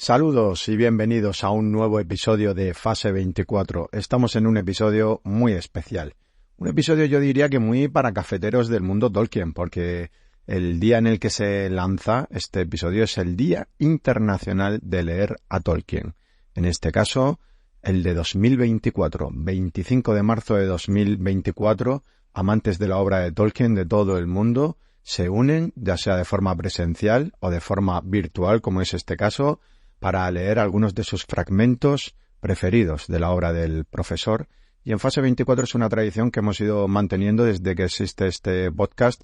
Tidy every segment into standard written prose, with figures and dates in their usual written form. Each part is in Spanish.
Saludos y bienvenidos a un nuevo episodio de Fase 24. Estamos en un episodio muy especial. Un episodio yo diría que muy para cafeteros del mundo Tolkien, porque el día en el que se lanza este episodio es el Día Internacional de Leer a Tolkien. En este caso, el de 2024, 25 de marzo de 2024, amantes de la obra de Tolkien de todo el mundo se unen, ya sea de forma presencial o de forma virtual, como es este caso, para leer algunos de sus fragmentos preferidos de la obra del profesor. Y en Fase 24 es una tradición que hemos ido manteniendo desde que existe este podcast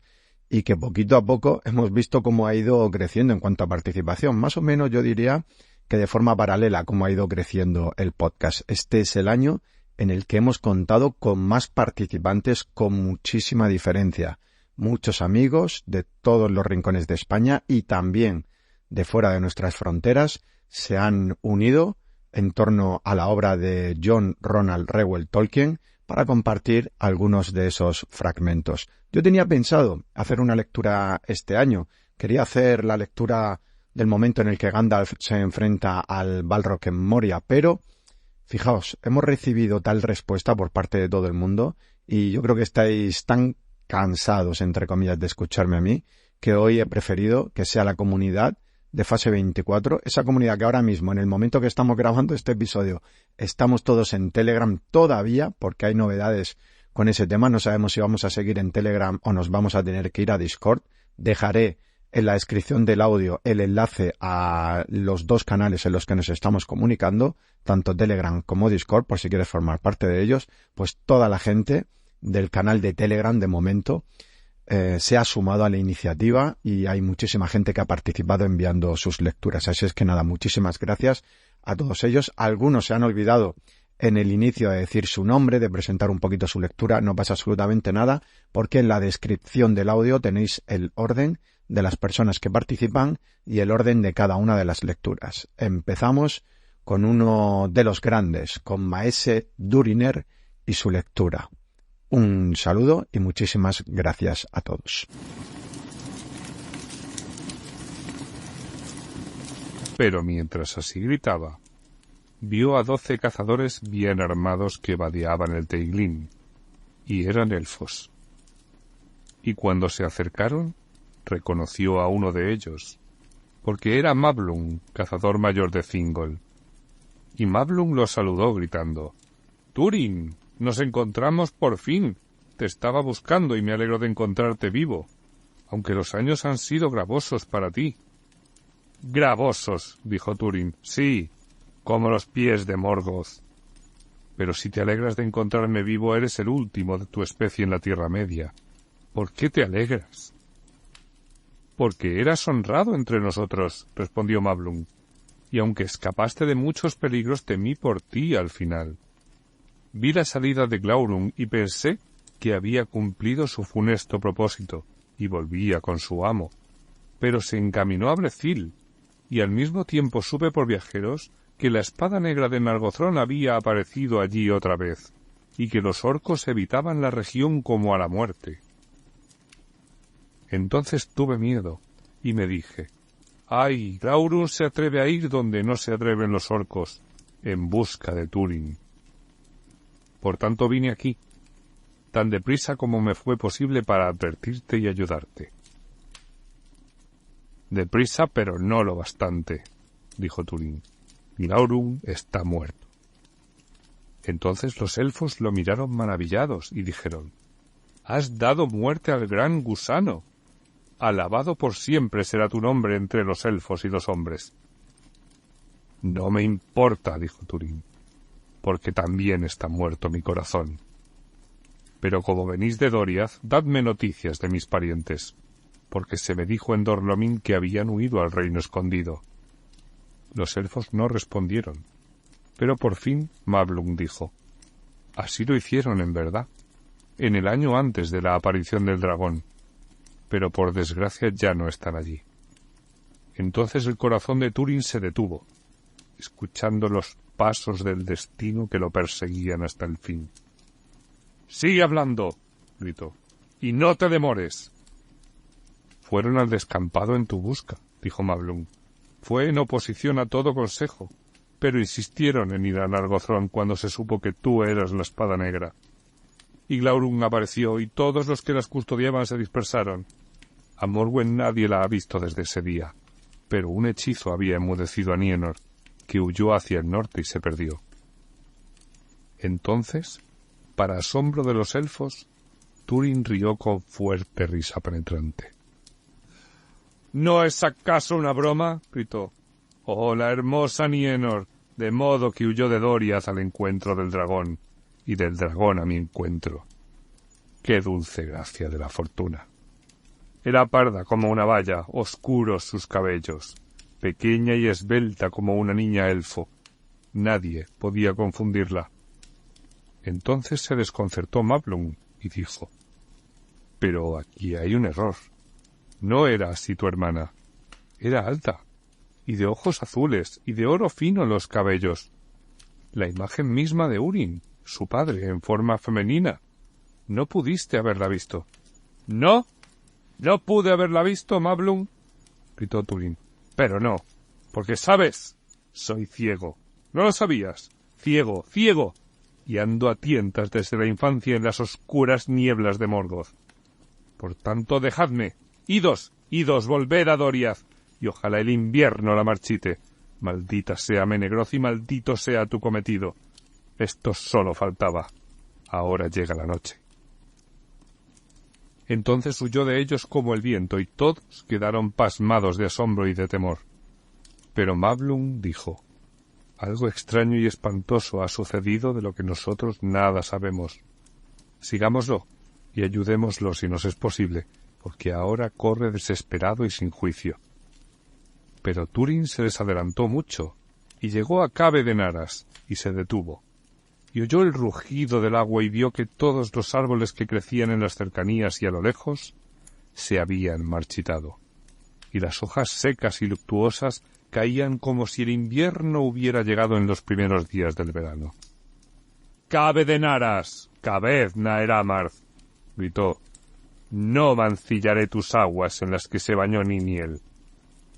y que poquito a poco hemos visto cómo ha ido creciendo en cuanto a participación. Más o menos yo diría que de forma paralela cómo ha ido creciendo el podcast. Este es el año en el que hemos contado con más participantes con muchísima diferencia. Muchos amigos de todos los rincones de España y también de fuera de nuestras fronteras se han unido en torno a la obra de John Ronald Reuel Tolkien para compartir algunos de esos fragmentos. Yo tenía pensado hacer una lectura este año. Quería hacer la lectura del momento en el que Gandalf se enfrenta al Balrog en Moria, pero fijaos, hemos recibido tal respuesta por parte de todo el mundo y yo creo que estáis tan cansados, entre comillas, de escucharme a mí, que hoy he preferido que sea la comunidad de Fase 24, esa comunidad que ahora mismo, en el momento que estamos grabando este episodio, estamos todos en Telegram todavía, porque hay novedades con ese tema. No sabemos si vamos a seguir en Telegram o nos vamos a tener que ir a Discord. Dejaré en la descripción del audio el enlace a los dos canales en los que nos estamos comunicando, tanto Telegram como Discord, por si quieres formar parte de ellos. Pues toda la gente del canal de Telegram, de momento, se ha sumado a la iniciativa y hay muchísima gente que ha participado enviando sus lecturas. Así es que nada, muchísimas gracias a todos ellos. Algunos se han olvidado en el inicio de decir su nombre, de presentar un poquito su lectura. No pasa absolutamente nada, porque en la descripción del audio tenéis el orden de las personas que participan y el orden de cada una de las lecturas. Empezamos con uno de los grandes, con Maese Duriner y su lectura. Un saludo y muchísimas gracias a todos. Pero mientras así gritaba, vio a 12 cazadores bien armados que vadeaban el Teiglin, y eran elfos. Y cuando se acercaron, reconoció a uno de ellos, porque era Mablung, cazador mayor de Thingol. Y Mablung lo saludó gritando: «Túrin, nos encontramos por fin. Te estaba buscando y me alegro de encontrarte vivo, aunque los años han sido gravosos para ti». «Gravosos», dijo Túrin, «sí, como los pies de Morgoth. Pero si te alegras de encontrarme vivo, eres el último de tu especie en la Tierra Media. ¿Por qué te alegras?» «Porque eras honrado entre nosotros», respondió Mablung, «y aunque escapaste de muchos peligros, temí por ti al final. Vi la salida de Glaurung y pensé que había cumplido su funesto propósito y volvía con su amo. Pero se encaminó a Brethil, y al mismo tiempo supe por viajeros que la espada negra de Nargothrond había aparecido allí otra vez, y que los orcos evitaban la región como a la muerte. Entonces tuve miedo, y me dije: «¡Ay, Glaurung se atreve a ir donde no se atreven los orcos, en busca de Túrin! Por tanto vine aquí, tan deprisa como me fue posible para advertirte y ayudarte». «Deprisa, pero no lo bastante», dijo Túrin. «Glaurung está muerto». Entonces los elfos lo miraron maravillados y dijeron: «Has dado muerte al gran gusano. Alabado por siempre será tu nombre entre los elfos y los hombres». «No me importa», dijo Túrin, «porque también está muerto mi corazón. Pero como venís de Doriath, dadme noticias de mis parientes, porque se me dijo en Dor-lómin que habían huido al reino escondido». Los elfos no respondieron, pero por fin Mablung dijo: «Así lo hicieron en verdad, en el año antes de la aparición del dragón, pero por desgracia ya no están allí». Entonces el corazón de Túrin se detuvo, escuchando los pasos del destino que lo perseguían hasta el fin. «¡Sigue hablando!», gritó, «y no te demores». «Fueron al descampado en tu busca», dijo Mablung. fue en oposición a todo consejo, pero insistieron en ir a Nargothrond cuando se supo que tú eras la Espada Negra. Y Glaurung apareció y todos los que las custodiaban se dispersaron. A Morwen nadie la ha visto desde ese día, pero un hechizo había enmudecido a Nienor, que huyó hacia el norte y se perdió. Entonces, para asombro de los elfos, Túrin rió con fuerte risa penetrante. —¿No es acaso una broma? —gritó. —¡Oh, la hermosa Nienor! De modo que huyó de Doriath al encuentro del dragón, y del dragón a mi encuentro. ¡Qué dulce gracia de la fortuna! Era parda como una valla, oscuros sus cabellos, pequeña y esbelta como una niña elfo. Nadie podía confundirla. Entonces se desconcertó Mablung y dijo: «Pero aquí hay un error. No era así tu hermana. Era alta, y de ojos azules, y de oro fino los cabellos. La imagen misma de Húrin, su padre, en forma femenina. No pudiste haberla visto». —¿No? ¿No pude haberla visto, Mablung? —gritó Túrin. —Pero no, porque, ¿sabes? Soy ciego. ¿No lo sabías? Ciego, ciego. Y ando a tientas desde la infancia en las oscuras nieblas de Morgoth. Por tanto, dejadme. Idos, volved a Doriath, y ojalá el invierno la marchite. Maldita sea Menegroth y maldito sea tu cometido. Esto solo faltaba. Ahora llega la noche. Entonces huyó de ellos como el viento, y todos quedaron pasmados de asombro y de temor. Pero Mablung dijo: «Algo extraño y espantoso ha sucedido de lo que nosotros nada sabemos. Sigámoslo y ayudémoslo si nos es posible, porque ahora corre desesperado y sin juicio». Pero Túrin se les adelantó mucho, y llegó a Cave de Naras, y se detuvo. Y oyó el rugido del agua y vio que todos los árboles que crecían en las cercanías y a lo lejos se habían marchitado, y las hojas secas y luctuosas caían como si el invierno hubiera llegado en los primeros días del verano. «¡Cave de Naras! ¡Caved, Naeramarth!», gritó. «No mancillaré tus aguas en las que se bañó Niniel,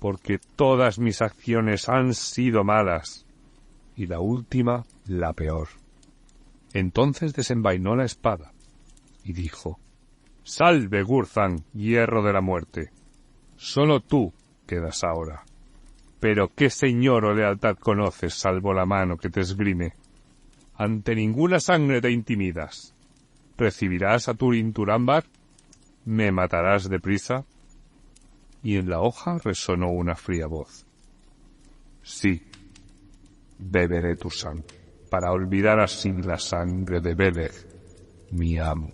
porque todas mis acciones han sido malas, y la última la peor». Entonces desenvainó la espada y dijo: «Salve, Gurthang, hierro de la muerte. Solo tú quedas ahora. Pero ¿qué señor o lealtad conoces salvo la mano que te esgrime? Ante ninguna sangre te intimidas. ¿Recibirás a Túrin Turambar? ¿Me matarás deprisa?» Y en la hoja resonó una fría voz: «Sí, beberé tu sangre, para olvidar así la sangre de Beleg, mi amo,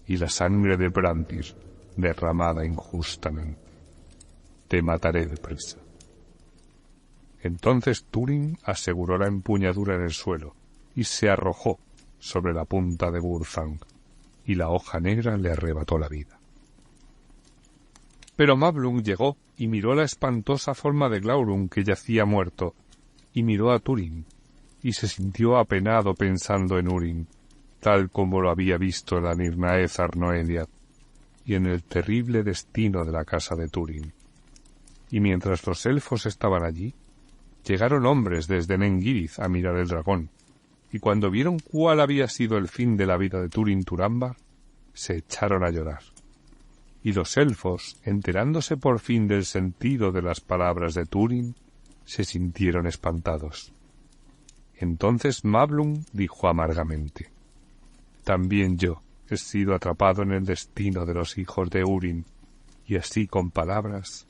y la sangre de Brandir, derramada injustamente. Te mataré deprisa». Entonces Túrin aseguró la empuñadura en el suelo, y se arrojó sobre la punta de Gurthang, y la hoja negra le arrebató la vida. Pero Mablung llegó y miró la espantosa forma de Glaurung que yacía muerto, y miró a Túrin, y se sintió apenado pensando en Húrin, tal como lo había visto la Nirnaeth Arnoediad, y en el terrible destino de la casa de Túrin. Y mientras los elfos estaban allí, llegaron hombres desde Nengirith a mirar el dragón, y cuando vieron cuál había sido el fin de la vida de Túrin Turambar, se echaron a llorar. Y los elfos, enterándose por fin del sentido de las palabras de Túrin, se sintieron espantados. Entonces Mablung dijo amargamente: «También yo he sido atrapado en el destino de los hijos de Húrin, y así con palabras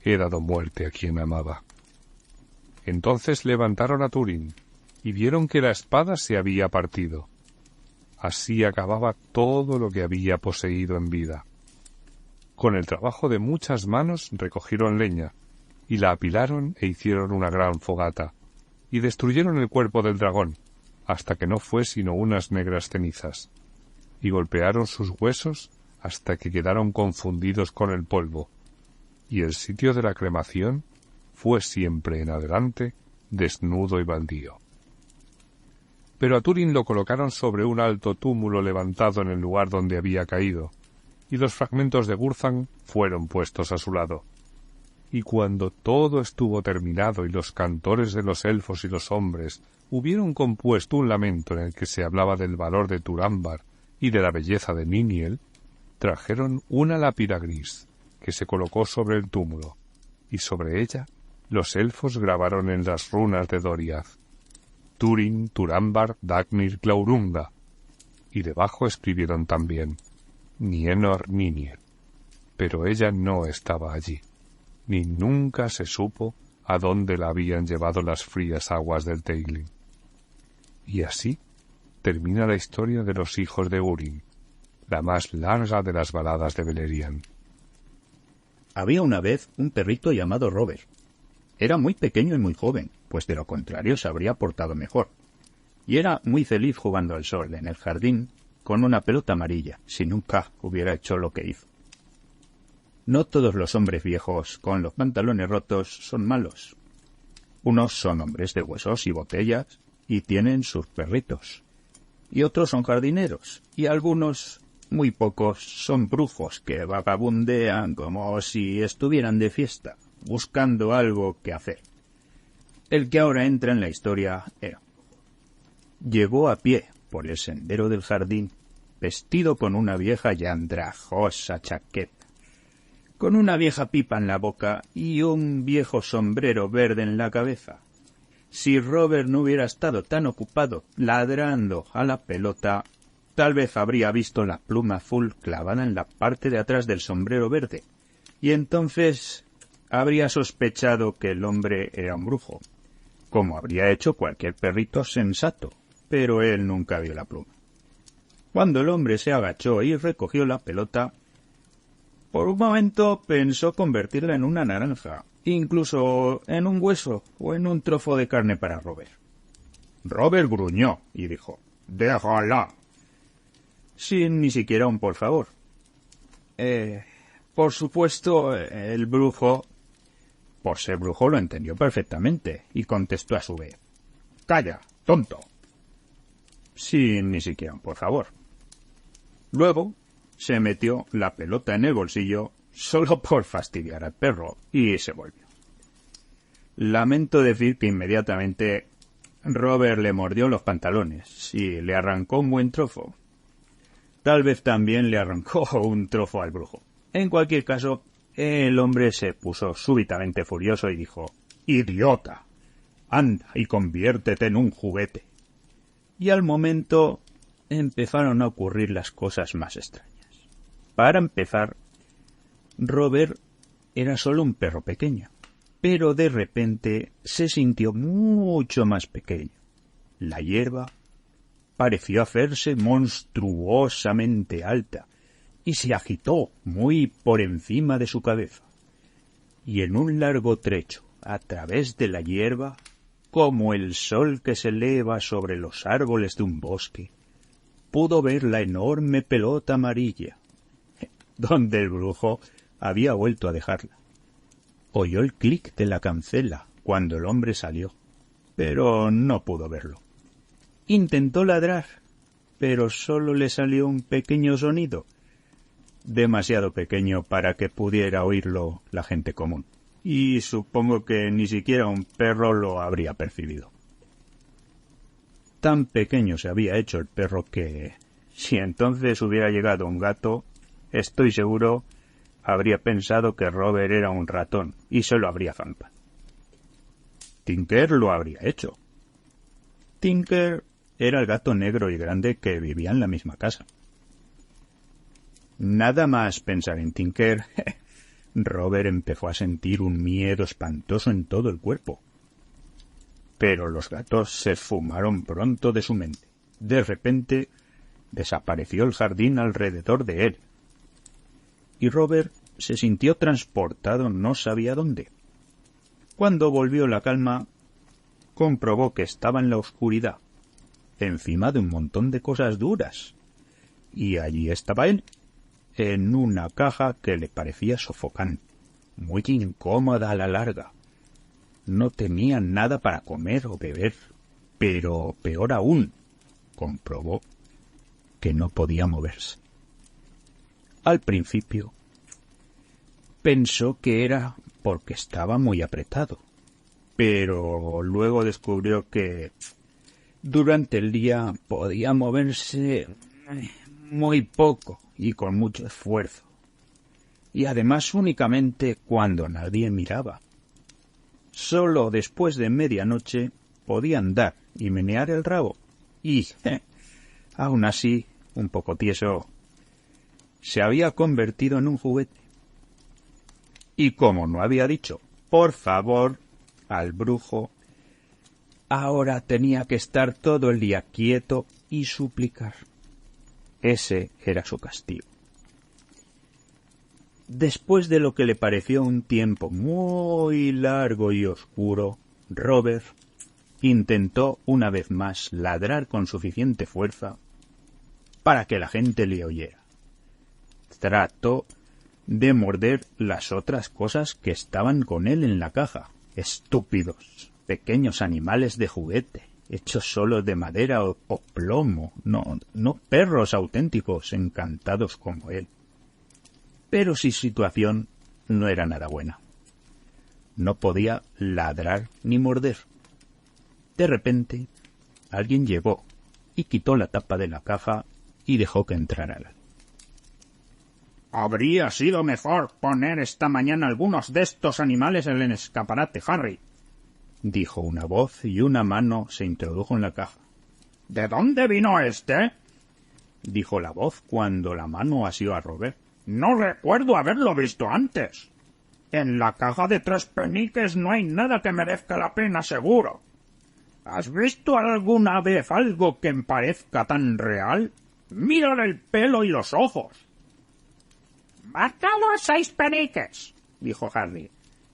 he dado muerte a quien amaba». Entonces levantaron a Túrin, y vieron que la espada se había partido. Así acababa todo lo que había poseído en vida. Con el trabajo de muchas manos recogieron leña, y la apilaron e hicieron una gran fogata, y destruyeron el cuerpo del dragón, hasta que no fue sino unas negras cenizas, y golpearon sus huesos hasta que quedaron confundidos con el polvo, y el sitio de la cremación fue siempre en adelante desnudo y baldío. Pero a Túrin lo colocaron sobre un alto túmulo levantado en el lugar donde había caído, y los fragmentos de Gurthang fueron puestos a su lado. Y cuando todo estuvo terminado y los cantores de los elfos y los hombres hubieron compuesto un lamento en el que se hablaba del valor de Turambar y de la belleza de Niniel, trajeron una lápida gris que se colocó sobre el túmulo, y sobre ella los elfos grabaron en las runas de Doriath: Turin, Turambar, Dagnir, Glaurunga, y debajo escribieron también Nienor Niniel, pero ella no estaba allí, ni nunca se supo a dónde la habían llevado las frías aguas del Teiglin. Y así termina la historia de los hijos de Húrin, la más larga de las baladas de Beleriand. Había una vez un perrito llamado Robert. Era muy pequeño y muy joven, pues de lo contrario se habría portado mejor. Y era muy feliz jugando al sol en el jardín con una pelota amarilla, si nunca hubiera hecho lo que hizo. No todos los hombres viejos con los pantalones rotos son malos. Unos son hombres de huesos y botellas y tienen sus perritos. Y otros son jardineros, y algunos, muy pocos, son brujos que vagabundean como si estuvieran de fiesta, buscando algo que hacer. El que ahora entra en la historia era. Llegó a pie por el sendero del jardín, vestido con una vieja y andrajosa chaqueta, con una vieja pipa en la boca y un viejo sombrero verde en la cabeza. Si Robert no hubiera estado tan ocupado ladrando a la pelota, tal vez habría visto la pluma azul clavada en la parte de atrás del sombrero verde, y entonces habría sospechado que el hombre era un brujo, como habría hecho cualquier perrito sensato, pero él nunca vio la pluma. Cuando el hombre se agachó y recogió la pelota, por un momento pensó convertirla en una naranja, incluso en un hueso o en un trozo de carne para Robert. Robert gruñó y dijo: «¡Déjala!», sin ni siquiera un por favor. Por supuesto, el brujo, por ser brujo, lo entendió perfectamente y contestó a su vez: «¡Calla, tonto!», sin ni siquiera un por favor. Luego se metió la pelota en el bolsillo solo por fastidiar al perro y se volvió. Lamento decir que inmediatamente Robert le mordió los pantalones y le arrancó un buen trozo. Tal vez también le arrancó un trozo al brujo. En cualquier caso, el hombre se puso súbitamente furioso y dijo: «¡Idiota! Anda y conviértete en un juguete». Y al momento empezaron a ocurrir las cosas más extrañas. Para empezar, Robert era solo un perro pequeño, pero de repente se sintió mucho más pequeño. La hierba pareció hacerse monstruosamente alta y se agitó muy por encima de su cabeza. Y en un largo trecho, a través de la hierba, como el sol que se eleva sobre los árboles de un bosque, pudo ver la enorme pelota amarilla, donde el brujo había vuelto a dejarla. Oyó el clic de la cancela cuando el hombre salió, pero no pudo verlo. Intentó ladrar, pero solo le salió un pequeño sonido, demasiado pequeño para que pudiera oírlo la gente común, y supongo que ni siquiera un perro lo habría percibido. Tan pequeño se había hecho el perro que, si entonces hubiera llegado un gato, estoy seguro habría pensado que Robert era un ratón y se lo habría zampado. Tinker lo habría hecho. Tinker era el gato negro y grande que vivía en la misma casa. Nada más pensar en Tinker, Robert empezó a sentir un miedo espantoso en todo el cuerpo. Pero los gatos se esfumaron pronto de su mente. De repente desapareció el jardín alrededor de él, y Robert se sintió transportado no sabía dónde. Cuando volvió la calma, comprobó que estaba en la oscuridad, encima de un montón de cosas duras, y allí estaba él, en una caja que le parecía sofocante, muy incómoda a la larga. No tenía nada para comer o beber, pero peor aún, comprobó que no podía moverse. Al principio pensó que era porque estaba muy apretado. Pero luego descubrió que durante el día podía moverse muy poco y con mucho esfuerzo. Y además únicamente cuando nadie miraba. Solo después de medianoche podía andar y menear el rabo. Y, aún así, un poco tieso, se había convertido en un juguete. Y como no había dicho por favor al brujo, ahora tenía que estar todo el día quieto y suplicar. Ese era su castigo. Después de lo que le pareció un tiempo muy largo y oscuro, Robert intentó una vez más ladrar con suficiente fuerza para que la gente le oyera. Trató de morder las otras cosas que estaban con él en la caja. Estúpidos, pequeños animales de juguete, hechos solo de madera o plomo, no perros auténticos encantados como él. Pero su situación no era nada buena. No podía ladrar ni morder. De repente, alguien llegó y quitó la tapa de la caja y dejó que entrara. «Habría sido mejor poner esta mañana algunos de estos animales en el escaparate, Harry», dijo una voz y una mano se introdujo en la caja. «¿De dónde vino este?», dijo la voz cuando la mano asió a Robert. «No recuerdo haberlo visto antes. En la caja de 3 peniques no hay nada que merezca la pena, seguro. ¿Has visto alguna vez algo que parezca tan real? Mírale el pelo y los ojos». «Márcalo a 6 peniques», dijo Harry,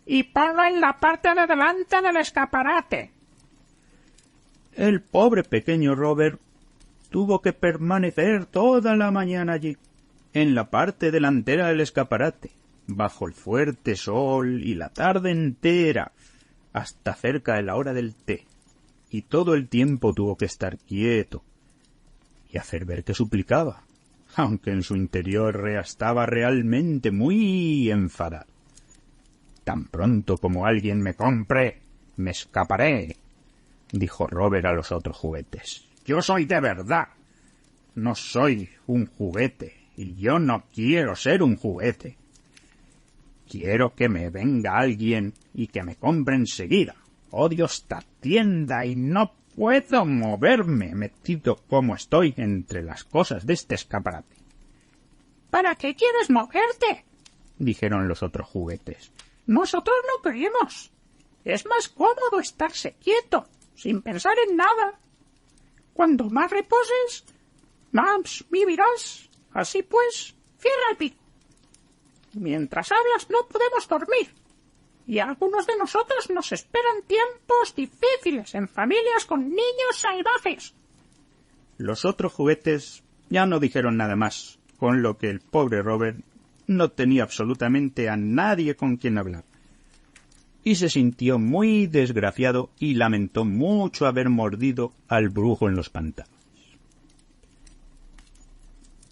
«y ponlo en la parte de delante del escaparate». El pobre pequeño Robert tuvo que permanecer toda la mañana allí, en la parte delantera del escaparate, bajo el fuerte sol y la tarde entera, hasta cerca de la hora del té, y todo el tiempo tuvo que estar quieto y hacer ver que suplicaba, aunque en su interior estaba realmente muy enfadado. «Tan pronto como alguien me compre, me escaparé», dijo Robert a los otros juguetes. «Yo soy de verdad. No soy un juguete, y yo no quiero ser un juguete. Quiero que me venga alguien y que me compre enseguida. Odio esta tienda y no puedo moverme metido como estoy entre las cosas de este escaparate». «¿Para qué quieres moverte?», dijeron los otros juguetes. «Nosotros no queremos. Es más cómodo estarse quieto, sin pensar en nada. Cuando más reposes, más vivirás. Así pues, cierra el pico. Mientras hablas no podemos dormir. Y a algunos de nosotros nos esperan tiempos difíciles en familias con niños salvajes». Los otros juguetes ya no dijeron nada más, con lo que el pobre Robert no tenía absolutamente a nadie con quien hablar. Y se sintió muy desgraciado y lamentó mucho haber mordido al brujo en los pantanos.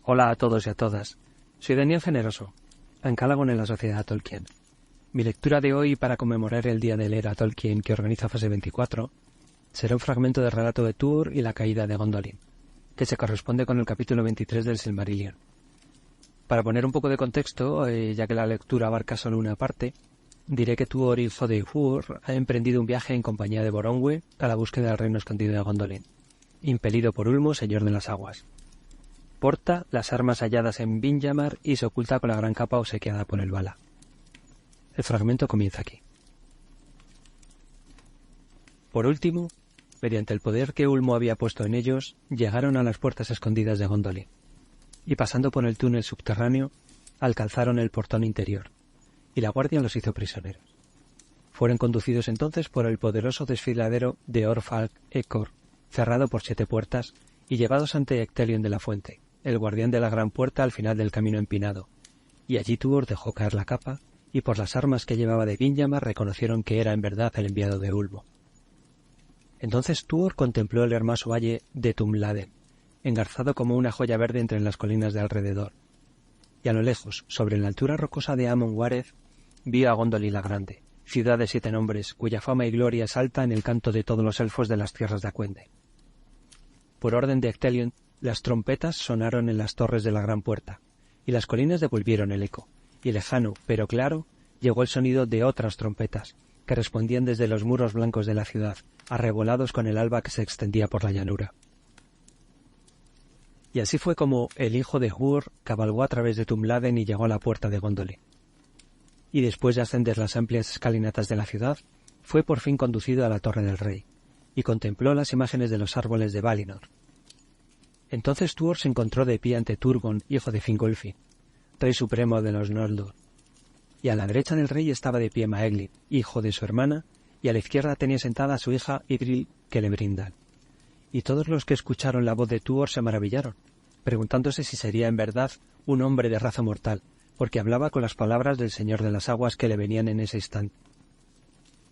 Hola a todos y a todas. Soy Daniel Generoso, ancálago en la Sociedad Tolkien. Mi lectura de hoy para conmemorar el Día de leer a Tolkien que organiza Fase 24 será un fragmento del relato de Tuor y la caída de Gondolin, que se corresponde con el capítulo 23 del Silmarillion. Para poner un poco de contexto, ya que la lectura abarca solo una parte, diré que Tuor, hijo de Ur, ha emprendido un viaje en compañía de Boromwe a la búsqueda del reino escondido de Gondolin, impelido por Ulmo, señor de las aguas. Porta las armas halladas en Windjammer y se oculta con la gran capa obsequiada por el Vala. El fragmento comienza aquí. Por último, mediante el poder que Ulmo había puesto en ellos, llegaron a las puertas escondidas de Gondolin, y pasando por el túnel subterráneo, alcanzaron el portón interior, y la guardia los hizo prisioneros. Fueron conducidos entonces por el poderoso desfiladero de Orfalc Ecor, cerrado por 7 puertas, y llevados ante Ectelion de la Fuente, el guardián de la gran puerta al final del camino empinado, y allí Tuor dejó caer la capa, y por las armas que llevaba de Windjammer reconocieron que era en verdad el enviado de Ulmo. Entonces Tuor contempló el hermoso valle de Tumladen, engarzado como una joya verde entre las colinas de alrededor, y a lo lejos, sobre la altura rocosa de Amon Wareth, vio a Gondolin la Grande, ciudad de 7 nombres, cuya fama y gloria salta en el canto de todos los elfos de las tierras de Acuende. Por orden de Ectelion, las trompetas sonaron en las torres de la gran puerta, y las colinas devolvieron el eco, y lejano, pero claro, llegó el sonido de otras trompetas, que respondían desde los muros blancos de la ciudad, arrebolados con el alba que se extendía por la llanura. Y así fue como el hijo de Huor cabalgó a través de Tumladen y llegó a la puerta de Gondolin. Y después de ascender las amplias escalinatas de la ciudad, fue por fin conducido a la torre del rey, y contempló las imágenes de los árboles de Valinor. Entonces Tuor se encontró de pie ante Turgon, hijo de Fingolfin, rey supremo de los Noldor, y a la derecha del rey estaba de pie Maeglin, hijo de su hermana, y a la izquierda tenía sentada a su hija Idril Celebrimbor. Y todos los que escucharon la voz de Tuor se maravillaron, preguntándose si sería en verdad un hombre de raza mortal, porque hablaba con las palabras del Señor de las Aguas que le venían en ese instante.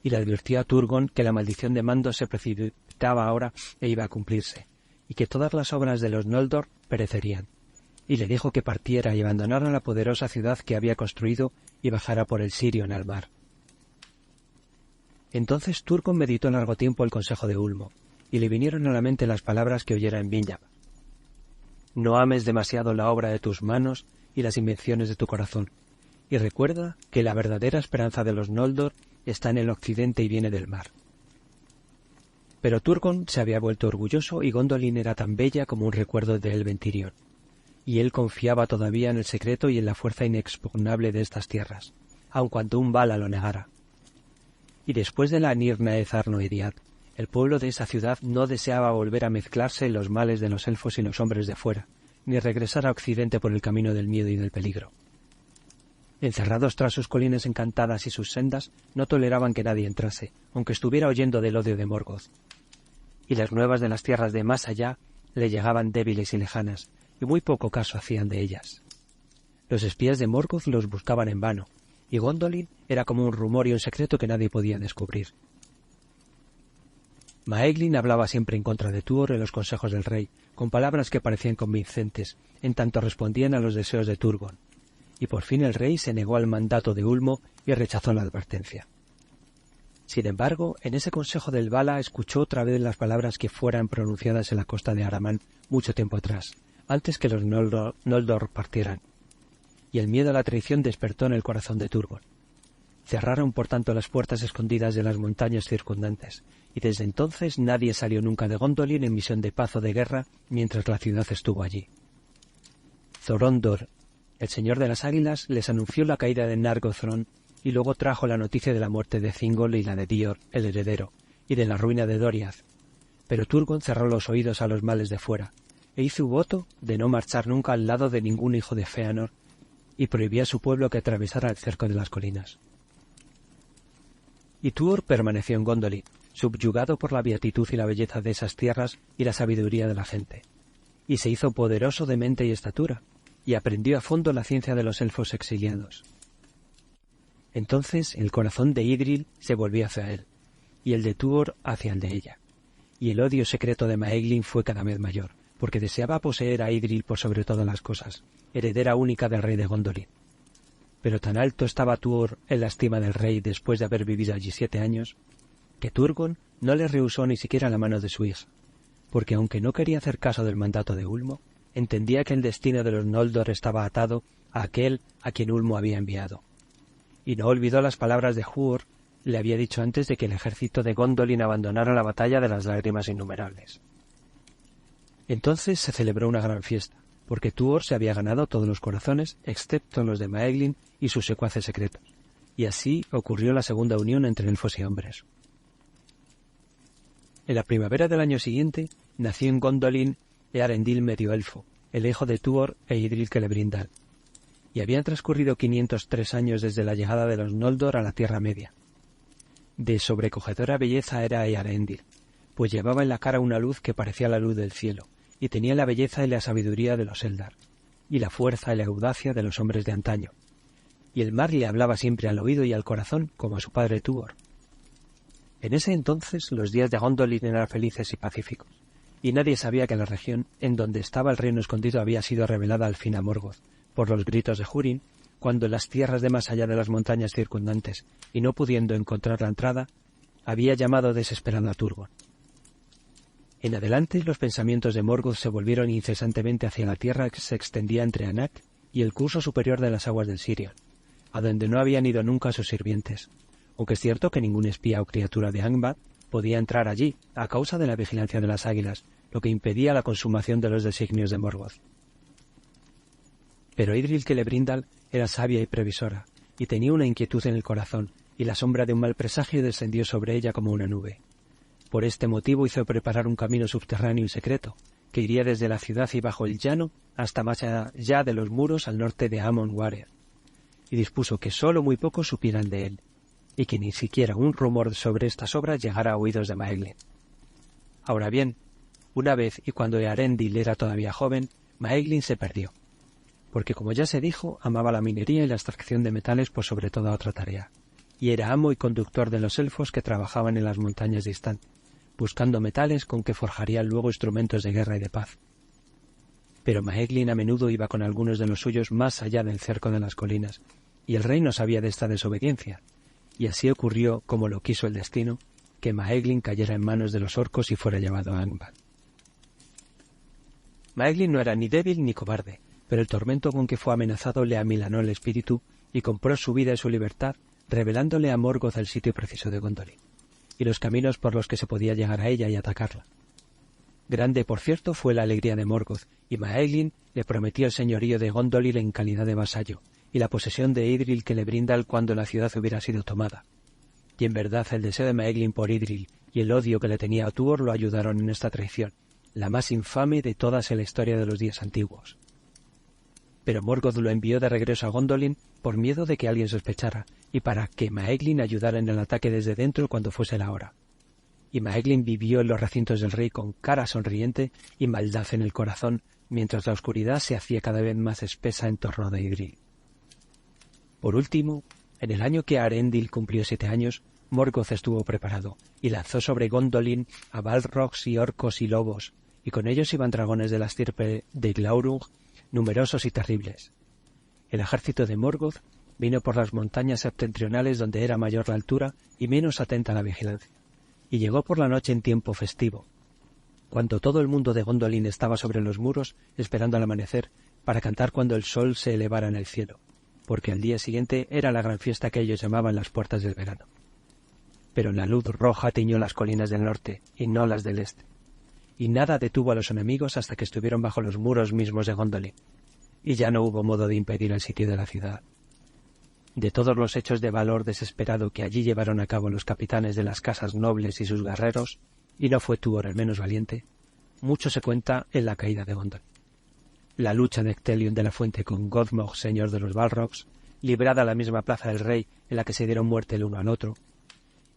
Y le advirtió a Turgon que la maldición de Mando se precipitaba ahora e iba a cumplirse, y que todas las obras de los Noldor perecerían. Y le dijo que partiera y abandonara la poderosa ciudad que había construido y bajara por el Sirion al mar. Entonces Turgon meditó largo tiempo el consejo de Ulmo, y le vinieron a la mente las palabras que oyera en Vinyab. No ames demasiado la obra de tus manos y las invenciones de tu corazón, y recuerda que la verdadera esperanza de los Noldor está en el occidente y viene del mar. Pero Turgon se había vuelto orgulloso y Gondolin era tan bella como un recuerdo de Elventirion, y él confiaba todavía en el secreto y en la fuerza inexpugnable de estas tierras, aun cuando un Vala lo negara. Y después de la Nirna de Zarnoediad, el pueblo de esa ciudad no deseaba volver a mezclarse en los males de los elfos y los hombres de fuera, ni regresar a Occidente por el camino del miedo y del peligro. Encerrados tras sus colinas encantadas y sus sendas, no toleraban que nadie entrase, aunque estuviera oyendo del odio de Morgoth. Y las nuevas de las tierras de más allá le llegaban débiles y lejanas, y muy poco caso hacían de ellas. Los espías de Morgoth los buscaban en vano, y Gondolin era como un rumor y un secreto que nadie podía descubrir. Maeglin hablaba siempre en contra de Tuor en los consejos del rey, con palabras que parecían convincentes, en tanto respondían a los deseos de Turgon, y por fin el rey se negó al mandato de Ulmo y rechazó la advertencia. Sin embargo, en ese consejo del Vala escuchó otra vez las palabras que fueran pronunciadas en la costa de Araman mucho tiempo atrás, antes que los Noldor partieran, y el miedo a la traición despertó en el corazón de Turgon. Cerraron por tanto las puertas escondidas de las montañas circundantes, y desde entonces nadie salió nunca de Gondolin en misión de paz o de guerra mientras la ciudad estuvo allí. Thorondor, el señor de las águilas, les anunció la caída de Nargothrond y luego trajo la noticia de la muerte de Thingol y la de Dior, el heredero, y de la ruina de Doriath. Pero Turgon cerró los oídos a los males de fuera, e hizo voto de no marchar nunca al lado de ningún hijo de Fëanor, y prohibió a su pueblo que atravesara el cerco de las colinas. Y Tuor permaneció en Gondolin, subyugado por la beatitud y la belleza de esas tierras y la sabiduría de la gente, y se hizo poderoso de mente y estatura, y aprendió a fondo la ciencia de los elfos exiliados. Entonces el corazón de Idril se volvió hacia él, y el de Tuor hacia el de ella, y el odio secreto de Maeglin fue cada vez mayor, porque deseaba poseer a Idril por sobre todas las cosas, heredera única del rey de Gondolin. Pero tan alto estaba Tuor en la estima del rey después de haber vivido allí 7 años, que Turgon no le rehusó ni siquiera la mano de su hija, porque aunque no quería hacer caso del mandato de Ulmo, entendía que el destino de los Noldor estaba atado a aquel a quien Ulmo había enviado. Y no olvidó las palabras de Huor, le había dicho antes de que el ejército de Gondolin abandonara la batalla de las lágrimas innumerables. Entonces se celebró una gran fiesta, porque Tuor se había ganado todos los corazones, excepto los de Maeglin y sus secuaces secretos, y así ocurrió la segunda unión entre elfos y hombres. En la primavera del año siguiente nació en Gondolin Earendil Medioelfo, el hijo de Tuor e Idril Celebrimbor, y habían transcurrido 503 años desde la llegada de los Noldor a la Tierra Media. De sobrecogedora belleza era Earendil, pues llevaba en la cara una luz que parecía la luz del cielo, y tenía la belleza y la sabiduría de los Eldar, y la fuerza y la audacia de los hombres de antaño. Y el mar le hablaba siempre al oído y al corazón, como a su padre Tuor. En ese entonces los días de Gondolin eran felices y pacíficos, y nadie sabía que la región en donde estaba el reino escondido había sido revelada al fin a Morgoth, por los gritos de Húrin, cuando las tierras de más allá de las montañas circundantes, y no pudiendo encontrar la entrada, había llamado desesperado a Turgon. En adelante los pensamientos de Morgoth se volvieron incesantemente hacia la tierra que se extendía entre Anak y el curso superior de las aguas del Sirion, a donde no habían ido nunca sus sirvientes, aunque es cierto que ningún espía o criatura de Angband podía entrar allí a causa de la vigilancia de las águilas, lo que impedía la consumación de los designios de Morgoth. Pero Idril Celebrimbor era sabia y previsora, y tenía una inquietud en el corazón, y la sombra de un mal presagio descendió sobre ella como una nube. Por este motivo hizo preparar un camino subterráneo y secreto, que iría desde la ciudad y bajo el llano hasta más allá de los muros al norte de Amon Warrior, y dispuso que sólo muy pocos supieran de él, y que ni siquiera un rumor sobre estas obras llegara a oídos de Maeglin. Ahora bien, una vez y cuando Eärendil era todavía joven, Maeglin se perdió, porque como ya se dijo, amaba la minería y la extracción de metales por sobre toda otra tarea, y era amo y conductor de los elfos que trabajaban en las montañas distantes, buscando metales con que forjarían luego instrumentos de guerra y de paz. Pero Maeglin a menudo iba con algunos de los suyos más allá del cerco de las colinas, y el rey no sabía de esta desobediencia, y así ocurrió, como lo quiso el destino, que Maeglin cayera en manos de los orcos y fuera llevado a Angband. Maeglin no era ni débil ni cobarde, pero el tormento con que fue amenazado le amilanó el espíritu y compró su vida y su libertad, revelándole a Morgoth el sitio preciso de Gondolin, y los caminos por los que se podía llegar a ella y atacarla. Grande, por cierto, fue la alegría de Morgoth, y Maeglin le prometió el señorío de Gondolin en calidad de vasallo, y la posesión de Idril Celebrimbor cuando la ciudad hubiera sido tomada. Y en verdad el deseo de Maeglin por Idril y el odio que le tenía a Tuor lo ayudaron en esta traición, la más infame de todas en la historia de los días antiguos. Pero Morgoth lo envió de regreso a Gondolin por miedo de que alguien sospechara, y para que Maeglin ayudara en el ataque desde dentro cuando fuese la hora. Y Maeglin vivió en los recintos del rey con cara sonriente y maldad en el corazón, mientras la oscuridad se hacía cada vez más espesa en torno de Idril. Por último, en el año que Eärendil cumplió 7 años, Morgoth estuvo preparado, y lanzó sobre Gondolin a Balrogs y orcos y lobos, y con ellos iban dragones de la estirpe de Glaurung, numerosos y terribles. El ejército de Morgoth vino por las montañas septentrionales donde era mayor la altura y menos atenta a la vigilancia, y llegó por la noche en tiempo festivo, cuando todo el mundo de Gondolin estaba sobre los muros esperando al amanecer para cantar cuando el sol se elevara en el cielo, porque al día siguiente era la gran fiesta que ellos llamaban las puertas del verano. Pero la luz roja tiñó las colinas del norte y no las del este, y nada detuvo a los enemigos hasta que estuvieron bajo los muros mismos de Gondolin, y ya no hubo modo de impedir el sitio de la ciudad. De todos los hechos de valor desesperado que allí llevaron a cabo los capitanes de las casas nobles y sus guerreros, y no fue Tuor el menos valiente, mucho se cuenta en la caída de Gondolin. La lucha de Ectelion de la Fuente con Godmog, señor de los Balrogs, librada a la misma plaza del rey en la que se dieron muerte el uno al otro,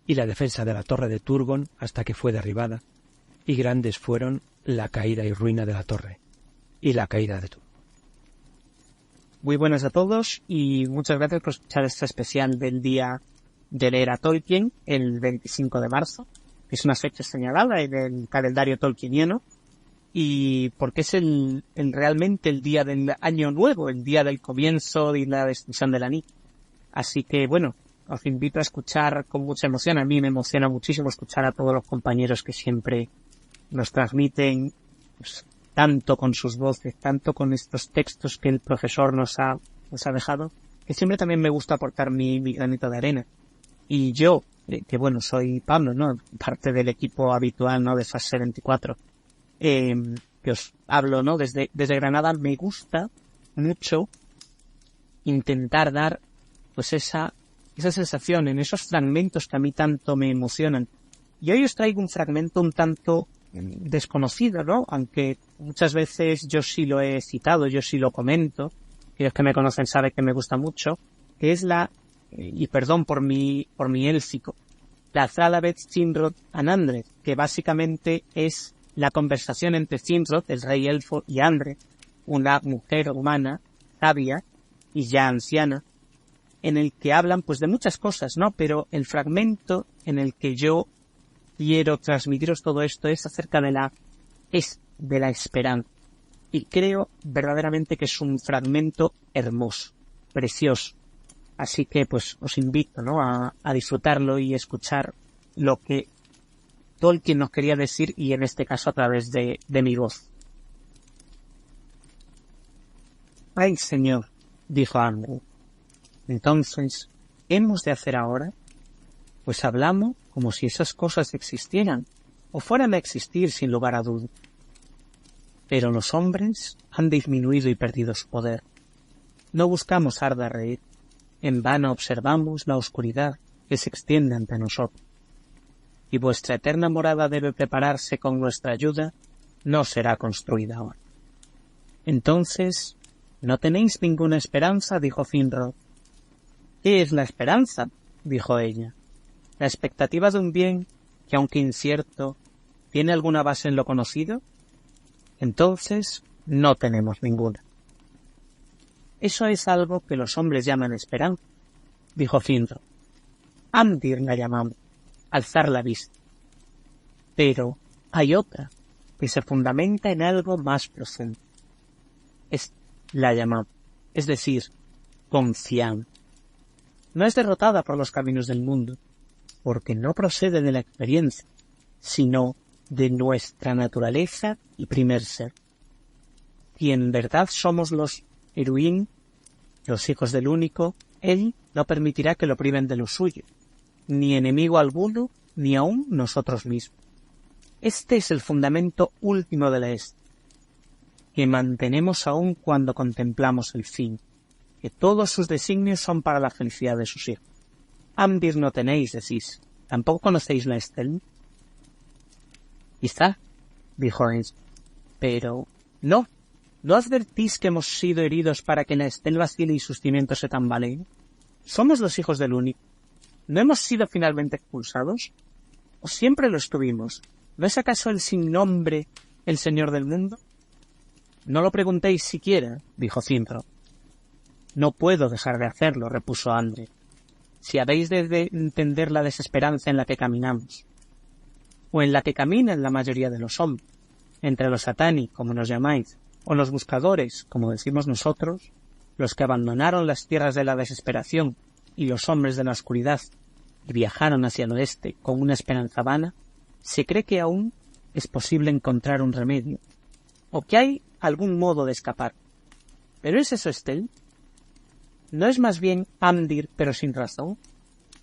y la defensa de la torre de Turgon hasta que fue derribada, y grandes fueron la caída y ruina de la torre, y la caída de Turgon. Muy buenas a todos y muchas gracias por escuchar este especial del día de leer a Tolkien, el 25 de marzo. Es una fecha señalada en el calendario tolkieniano y porque es realmente el día del año nuevo, el día del comienzo y la destrucción del Anillo. Así que bueno, os invito a escuchar con mucha emoción. A mí me emociona muchísimo escuchar a todos los compañeros que siempre nos transmiten, pues, tanto con sus voces, tanto con estos textos que el profesor nos ha dejado, que siempre también me gusta aportar mi granito de arena. Y yo, que bueno, soy Pablo, ¿no? Parte del equipo habitual, ¿no? De Fase 24, que os hablo, ¿no? Desde Granada, me gusta mucho intentar dar, pues esa sensación en esos fragmentos que a mí tanto me emocionan. Y hoy os traigo un fragmento un tanto desconocido, ¿no? Aunque muchas veces yo sí lo he citado, yo sí lo comento, y los que me conocen saben que me gusta mucho, que es y perdón por mi élfico, la Thalabeth Finrod Anandred, que básicamente es la conversación entre Finrod, el rey elfo, y Andred, una mujer humana, sabia y ya anciana, en el que hablan pues de muchas cosas, ¿no? Pero el fragmento en el que yo quiero transmitiros todo esto es acerca de la esperanza. Y creo verdaderamente que es un fragmento hermoso. precioso. Así que pues os invito, ¿no?, a disfrutarlo y escuchar lo que Tolkien nos quería decir, y en este caso a través de mi voz. «Ay, señor», dijo Andrew, «entonces, ¿qué hemos de hacer ahora? Pues hablamos como si esas cosas existieran, o fueran a existir sin lugar a duda. Pero los hombres han disminuido y perdido su poder. No buscamos Arda Reir, en vano observamos la oscuridad que se extiende ante nosotros. Y vuestra eterna morada debe prepararse con nuestra ayuda, no será construida ahora». «Entonces, ¿no tenéis ninguna esperanza?», dijo Finrod. «¿Qué es la esperanza?», dijo ella. «La expectativa de un bien que, aunque incierto, tiene alguna base en lo conocido. Entonces, no tenemos ninguna». «Eso es algo que los hombres llaman esperanza», dijo Finrod. «Amdir la llamamos, alzar la vista. Pero hay otra que se fundamenta en algo más profundo. La llamamos, es decir, confianza. No es derrotada por los caminos del mundo, porque no procede de la experiencia, sino de nuestra naturaleza y primer ser. Y en verdad somos los Eruin, los hijos del único, él no permitirá que lo priven de lo suyo, ni enemigo alguno, ni aun nosotros mismos. Este es el fundamento último de la Este, que mantenemos aún cuando contemplamos el fin, que todos sus designios son para la felicidad de sus hijos. Amdir no tenéis, decís, ¿tampoco conocéis la Estel? Quizá, dijo él, pero no advertís que hemos sido heridos para que la Estel vacile y sus cimientos se tambaleen. Somos los hijos del único. ¿No hemos sido finalmente expulsados? ¿O siempre lo estuvimos? ¿No es acaso el sin nombre el señor del mundo? No lo preguntéis siquiera, dijo Finrod. No puedo dejar de hacerlo, repuso Andre. Si habéis de entender la desesperanza en la que caminamos, o en la que caminan la mayoría de los hombres, entre los Atani, como nos llamáis, o los buscadores, como decimos nosotros, los que abandonaron las tierras de la desesperación y los hombres de la oscuridad y viajaron hacia el oeste con una esperanza vana, se cree que aún es posible encontrar un remedio, o que hay algún modo de escapar. ¿Pero es eso Estel? ¿No es más bien Amdir, pero sin razón?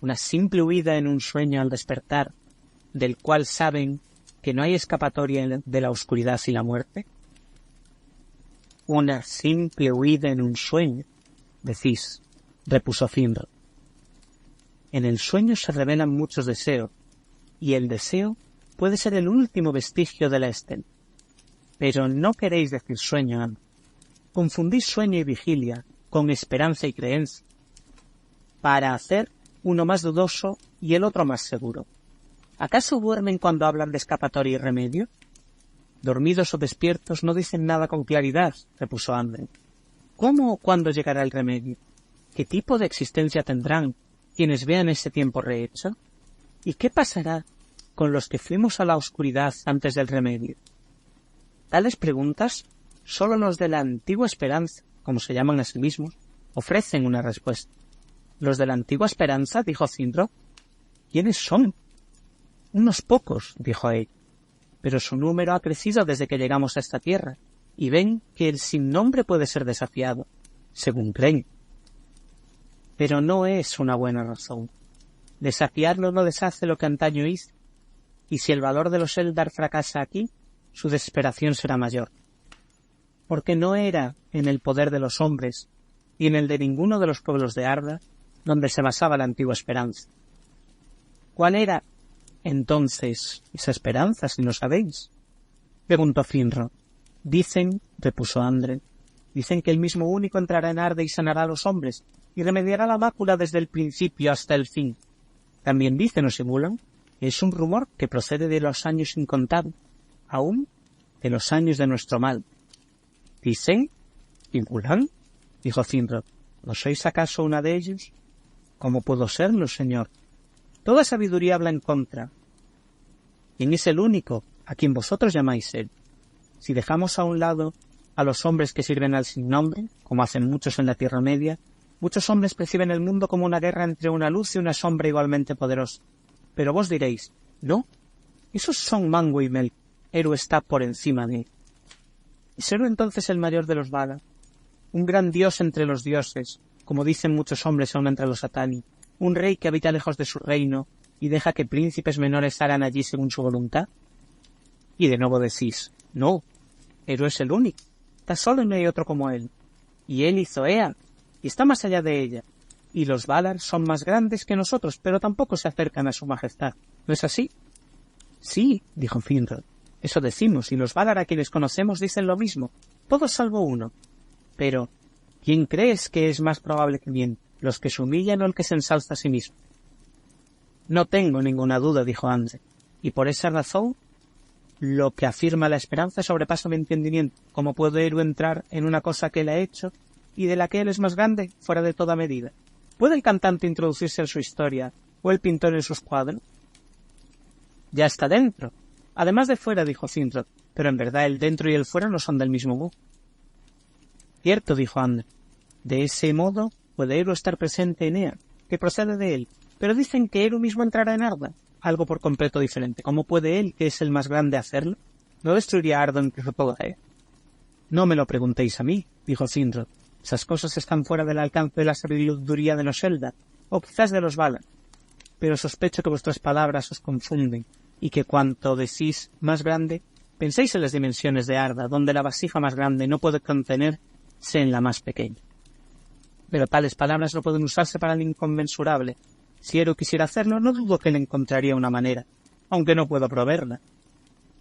Una simple huida en un sueño al despertar, del cual saben que no hay escapatoria de la oscuridad y la muerte. Una simple huida en un sueño, decís, repuso Finrod. En el sueño se revelan muchos deseos, y el deseo puede ser el último vestigio de la Estel. Pero no queréis decir sueño, Anne. Confundís sueño y vigilia con esperanza y creencia, para hacer uno más dudoso y el otro más seguro. ¿Acaso duermen cuando hablan de escapatoria y remedio? Dormidos o despiertos no dicen nada con claridad, repuso Andre. ¿Cómo o cuándo llegará el remedio? ¿Qué tipo de existencia tendrán quienes vean ese tiempo rehecho? ¿Y qué pasará con los que fuimos a la oscuridad antes del remedio? Tales preguntas solo los de la antigua esperanza, como se llaman a sí mismos, ofrecen una respuesta. ¿Los de la antigua esperanza?, dijo Finrod. ¿Quiénes son? Unos pocos, dijo él, pero su número ha crecido desde que llegamos a esta tierra, y ven que el sin nombre puede ser desafiado, según creen. Pero no es una buena razón. Desafiarlo no deshace lo que antaño hizo, y si el valor de los Eldar fracasa aquí, su desesperación será mayor. Porque no era en el poder de los hombres, y en el de ninguno de los pueblos de Arda, donde se basaba la antigua esperanza. ¿Cuál era entonces esa esperanza, si no sabéis? Preguntó Finrod. Dicen, repuso Andre, dicen que el mismo único entrará en Arda y sanará a los hombres, y remediará la mácula desde el principio hasta el fin. También dicen o simulan que es un rumor que procede de los años incontables, aún de los años de nuestro mal. ¿Dicen? ¿Simulan? Dijo Finrod. ¿No sois acaso una de ellos? ¿Cómo puedo serlo, señor? Toda sabiduría habla en contra. ¿Quién es el único a quien vosotros llamáis él? Si dejamos a un lado a los hombres que sirven al sin nombre, como hacen muchos en la Tierra Media, Muchos hombres perciben el mundo como una guerra entre una luz y una sombra igualmente poderosa. Pero vos diréis, ¿no? Esos son Manwë y Melkor. Eru está por encima de él. ¿Es Eru entonces el mayor de los Valar? Un gran dios entre los dioses, como dicen muchos hombres aún entre los Atani. Un rey que habita lejos de su reino y deja que príncipes menores hagan allí según su voluntad. Y de nuevo decís, no, Eru es el único. Está solo y no hay otro como él. Y él hizo Ea, y está más allá de ella. Y los Valar son más grandes que nosotros, pero tampoco se acercan a su majestad. ¿No es así? Sí, dijo Finrod. Eso decimos, y los Valar a quienes conocemos dicen lo mismo. Todos salvo uno. Pero, ¿quién crees que es más probable que mienta? ¿Los que se humillan o el que se ensalza a sí mismo? No tengo ninguna duda, dijo André. Y por esa razón, lo que afirma la esperanza sobrepasa mi entendimiento. ¿Cómo puede Eru entrar en una cosa que él ha hecho y de la que él es más grande, fuera de toda medida? ¿Puede el cantante introducirse en su historia o el pintor en sus cuadros? Ya está dentro. Además de fuera, dijo Finrod, pero en verdad el dentro y el fuera no son del mismo modo. Cierto, dijo André. De ese modo puede Eru estar presente en Ea, que procede de él, pero dicen que Eru mismo entrará en Arda, algo por completo diferente. ¿Cómo puede él, que es el más grande, hacerlo? ¿No destruiría Arda incluso toda Ea? No me lo preguntéis a mí, dijo Finrod. Esas cosas están fuera del alcance de la sabiduría de los Eldar, o quizás de los Valar. Pero sospecho que vuestras palabras os confunden, y que cuanto decís más grande, penséis en las dimensiones de Arda, donde la vasija más grande no puede contenerse en la más pequeña. Pero tales palabras no pueden usarse para lo inconmensurable. Si Eru quisiera hacerlo, no dudo que le encontraría una manera, aunque no puedo proveerla.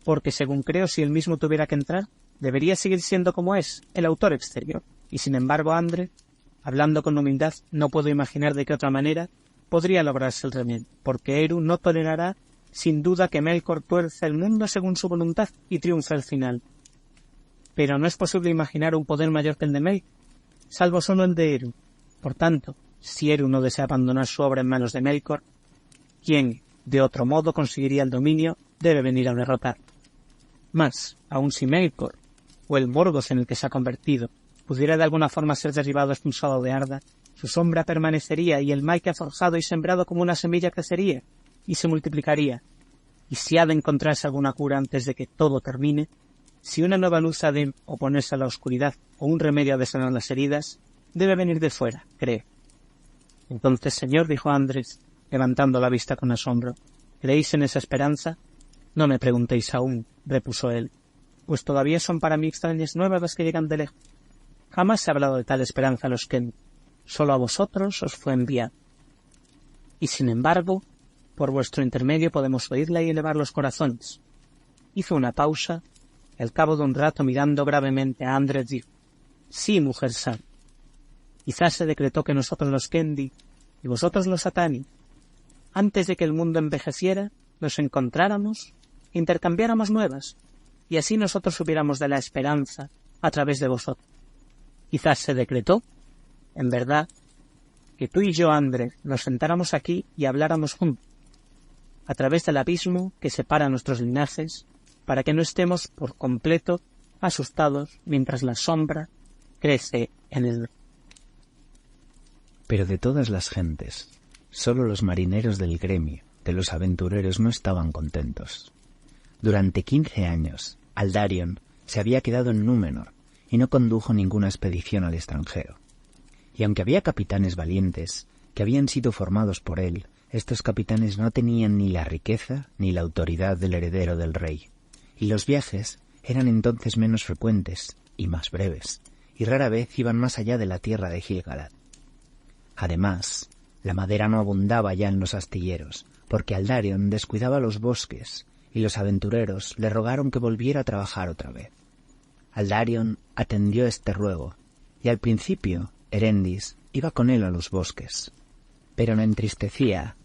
Porque según creo, si él mismo tuviera que entrar, debería seguir siendo como es, el autor exterior. Y sin embargo, André, hablando con humildad, no puedo imaginar de qué otra manera podría lograrse el remedio, porque Eru no tolerará, sin duda, que Melkor tuerza el mundo según su voluntad y triunfe al final. Pero no es posible imaginar un poder mayor que el de Melkor, salvo solo el de Eru. Por tanto, si Eru no desea abandonar su obra en manos de Melkor, quien, de otro modo, conseguiría el dominio, debe venir a derrotar. Mas, aun si Melkor, o el Morgoth en el que se ha convertido, pudiera de alguna forma ser derribado o expulsado de Arda, su sombra permanecería y el mal que ha forjado y sembrado como una semilla crecería y se multiplicaría. Y si ha de encontrarse alguna cura antes de que todo termine, si una nueva luz ha de oponerse a la oscuridad o un remedio ha de sanar las heridas, debe venir de fuera, cree. Entonces, señor, dijo Andrés, levantando la vista con asombro, ¿creéis en esa esperanza? No me preguntéis aún, repuso él, pues todavía son para mí extrañas nuevas las que llegan de lejos. Jamás se ha hablado de tal esperanza a los que solo a vosotros os fue enviada. Y sin embargo, por vuestro intermedio podemos oírla y elevar los corazones. Hizo una pausa, y al cabo de un rato mirando gravemente a Andrés dijo, sí, mujer sabia. Quizás se decretó que nosotros los Kendi y vosotros los Atani, antes de que el mundo envejeciera, nos encontráramos, intercambiáramos nuevas, y así nosotros supiéramos de la esperanza a través de vosotros. Quizás se decretó, en verdad, que tú y yo, André, nos sentáramos aquí y habláramos juntos, a través del abismo que separa nuestros linajes, para que no estemos por completo asustados mientras la sombra crece en el... Pero de todas las gentes, solo los marineros del gremio de los aventureros no estaban contentos. Durante 15 años, Aldarion se había quedado en Númenor y no condujo ninguna expedición al extranjero. Y aunque había capitanes valientes que habían sido formados por él, estos capitanes no tenían ni la riqueza ni la autoridad del heredero del rey, y los viajes eran entonces menos frecuentes y más breves, y rara vez iban más allá de la tierra de Gil-galad. Además, la madera no abundaba ya en los astilleros, porque Aldarion descuidaba los bosques, y los aventureros le rogaron que volviera a trabajar otra vez. Aldarion atendió este ruego, y al principio Erendis iba con él a los bosques, pero le entristecía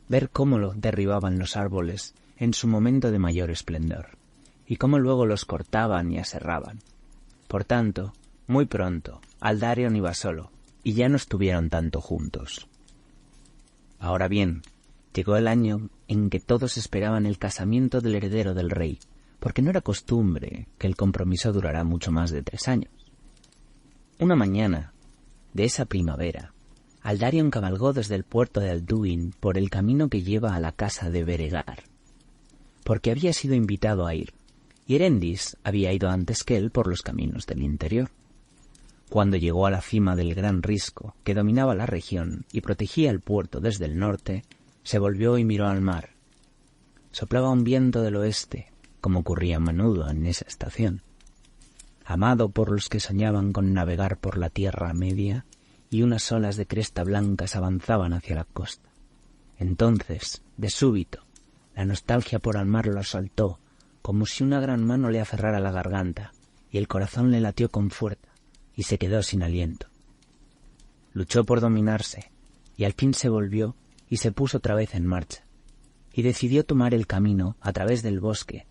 ver cómo lo derribaban los árboles en su momento de mayor esplendor, y cómo luego los cortaban y aserraban. Por tanto, muy pronto, Aldarion iba solo, y ya no estuvieron tanto juntos. Ahora bien, llegó el año en que todos esperaban el casamiento del heredero del rey, porque no era costumbre que el compromiso durara mucho más de 3 años. Una mañana de esa primavera, Aldarion cabalgó desde el puerto de Alduin por el camino que lleva a la casa de Beregar, porque había sido invitado a ir, y Erendis había ido antes que él por los caminos del interior. Cuando llegó a la cima del gran risco que dominaba la región y protegía el puerto desde el norte, se volvió y miró al mar. Soplaba un viento del oeste, como ocurría a menudo en esa estación. Amado por los que soñaban con navegar por la Tierra Media, y unas olas de cresta blancas avanzaban hacia la costa. Entonces, de súbito, la nostalgia por el mar lo asaltó, como si una gran mano le aferrara la garganta, y el corazón le latió con fuerza, y se quedó sin aliento. Luchó por dominarse, y al fin se volvió y se puso otra vez en marcha, y decidió tomar el camino a través del bosque,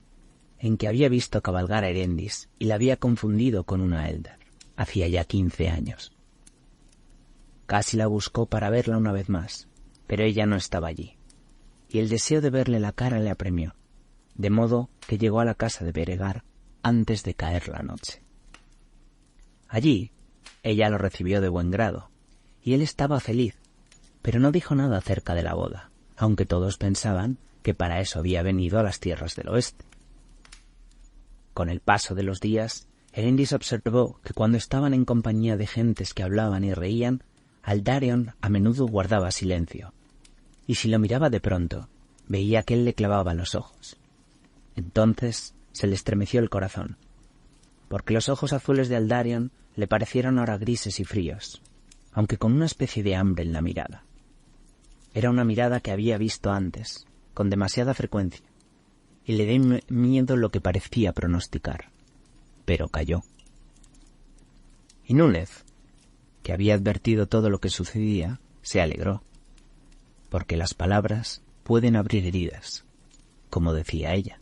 en que había visto cabalgar a Erendis y la había confundido con una Eldar, hacía ya 15 años. Casi la buscó para verla una vez más, pero ella no estaba allí, y el deseo de verle la cara le apremió, de modo que llegó a la casa de Beregar antes de caer la noche. Allí, ella lo recibió de buen grado, y él estaba feliz, pero no dijo nada acerca de la boda, aunque todos pensaban que para eso había venido a las tierras del oeste. Con el paso de los días, Erendis observó que cuando estaban en compañía de gentes que hablaban y reían, Aldarion a menudo guardaba silencio, y si lo miraba de pronto, veía que él le clavaba los ojos. Entonces se le estremeció el corazón, porque los ojos azules de Aldarion le parecieron ahora grises y fríos, aunque con una especie de hambre en la mirada. Era una mirada que había visto antes, con demasiada frecuencia, y le dio miedo lo que parecía pronosticar, pero calló. Y Núñez, que había advertido todo lo que sucedía, se alegró, porque las palabras pueden abrir heridas, como decía ella.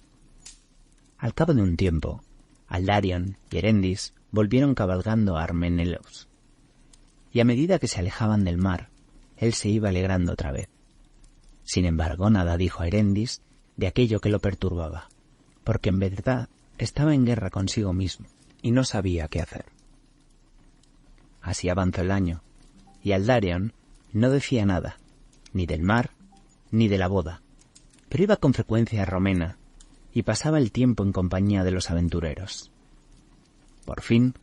Al cabo de un tiempo, Aldarion y Erendis volvieron cabalgando a Armenelos, y a medida que se alejaban del mar, él se iba alegrando otra vez. Sin embargo, nada dijo a Erendis de aquello que lo perturbaba, porque en verdad estaba en guerra consigo mismo y no sabía qué hacer. Así avanzó el año, y Aldarion no decía nada, ni del mar, ni de la boda, pero iba con frecuencia a Romena, y pasaba el tiempo en compañía de los aventureros. Por fin,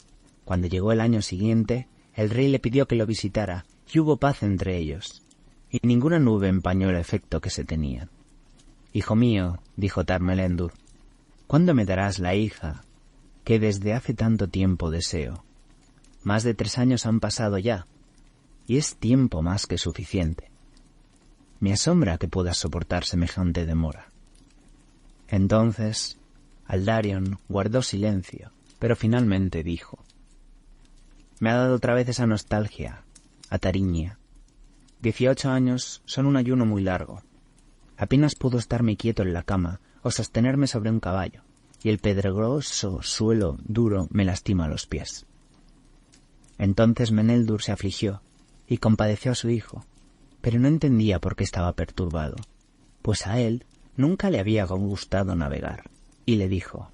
cuando llegó el año siguiente, el rey le pidió que lo visitara, y hubo paz entre ellos, y ninguna nube empañó el efecto que se tenían. «Hijo mío», dijo Tarmelendur, «¿cuándo me darás la hija que desde hace tanto tiempo deseo? Más de 3 años han pasado ya, y es tiempo más que suficiente. Me asombra que puedas soportar semejante demora». Entonces, Aldarion guardó silencio, pero finalmente dijo: «Me ha dado otra vez esa nostalgia, Atariña. 18 años son un ayuno muy largo. Apenas puedo estarme quieto en la cama o sostenerme sobre un caballo, y el pedregoso suelo duro me lastima los pies». Entonces Meneldur se afligió y compadeció a su hijo, pero no entendía por qué estaba perturbado, pues a él nunca le había gustado navegar, y le dijo: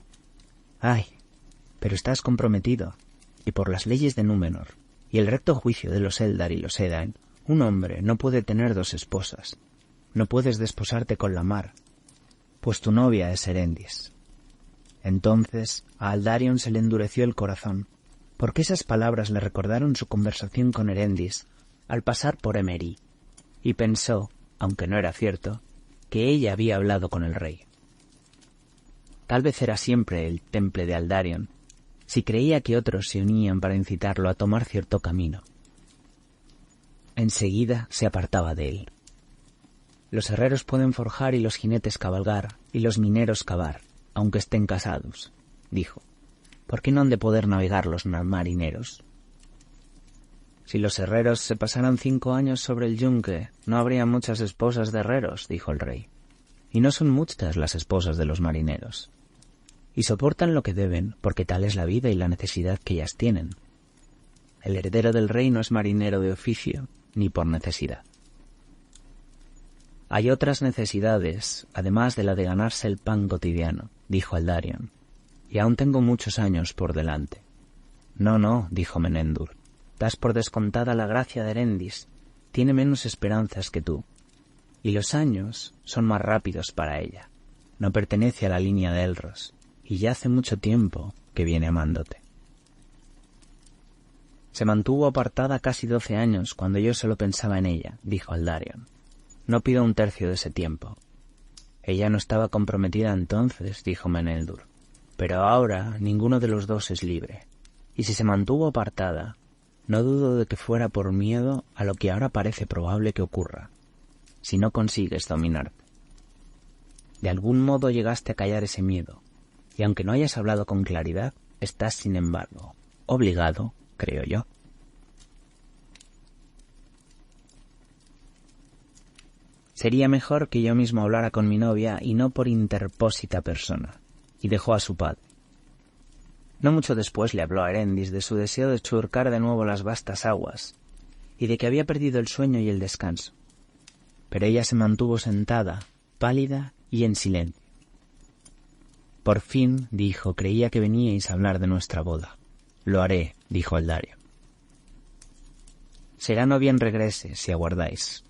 «Ay, pero estás comprometido, y por las leyes de Númenor y el recto juicio de los Eldar y los Edain, un hombre no puede tener 2 esposas. No puedes desposarte con la mar, pues tu novia es Erendis». Entonces a Aldarion se le endureció el corazón, porque esas palabras le recordaron su conversación con Erendis al pasar por Emery, y pensó, aunque no era cierto, que ella había hablado con el rey. Tal vez era siempre el temple de Aldarion, si creía que otros se unían para incitarlo a tomar cierto camino. Enseguida se apartaba de él. «Los herreros pueden forjar y los jinetes cabalgar y los mineros cavar, aunque estén casados», dijo. «¿Por qué no han de poder navegar los marineros?» «Si los herreros se pasaran 5 años sobre el yunque, no habría muchas esposas de herreros», dijo el rey. «Y no son muchas las esposas de los marineros. Y soportan lo que deben, porque tal es la vida y la necesidad que ellas tienen. El heredero del rey no es marinero de oficio, ni por necesidad». «Hay otras necesidades, además de la de ganarse el pan cotidiano», dijo Aldarion, «y aún tengo muchos años por delante». «No, no», dijo Meneldur, «das por descontada la gracia de Erendis, tiene menos esperanzas que tú, y los años son más rápidos para ella. No pertenece a la línea de Elros, y ya hace mucho tiempo que viene amándote. Se mantuvo apartada casi 12 años cuando yo solo pensaba en ella, dijo Aldarion. No pido un tercio de ese tiempo. Ella no estaba comprometida entonces, dijo Meneldur. Pero ahora ninguno de los dos es libre. Y si se mantuvo apartada, no dudo de que fuera por miedo a lo que ahora parece probable que ocurra, si no consigues dominarte. De algún modo llegaste a callar ese miedo, y aunque no hayas hablado con claridad, estás, sin embargo, obligado, creo yo. Sería mejor que yo mismo hablara con mi novia y no por interpósita persona, y dejó a su padre. No mucho después le habló a Erendis de su deseo de surcar de nuevo las vastas aguas, y de que había perdido el sueño y el descanso. Pero ella se mantuvo sentada, pálida y en silencio. Por fin, dijo, creía que veníais a hablar de nuestra boda. Lo haré, dijo Aldarion. Será no bien regrese, si aguardáis.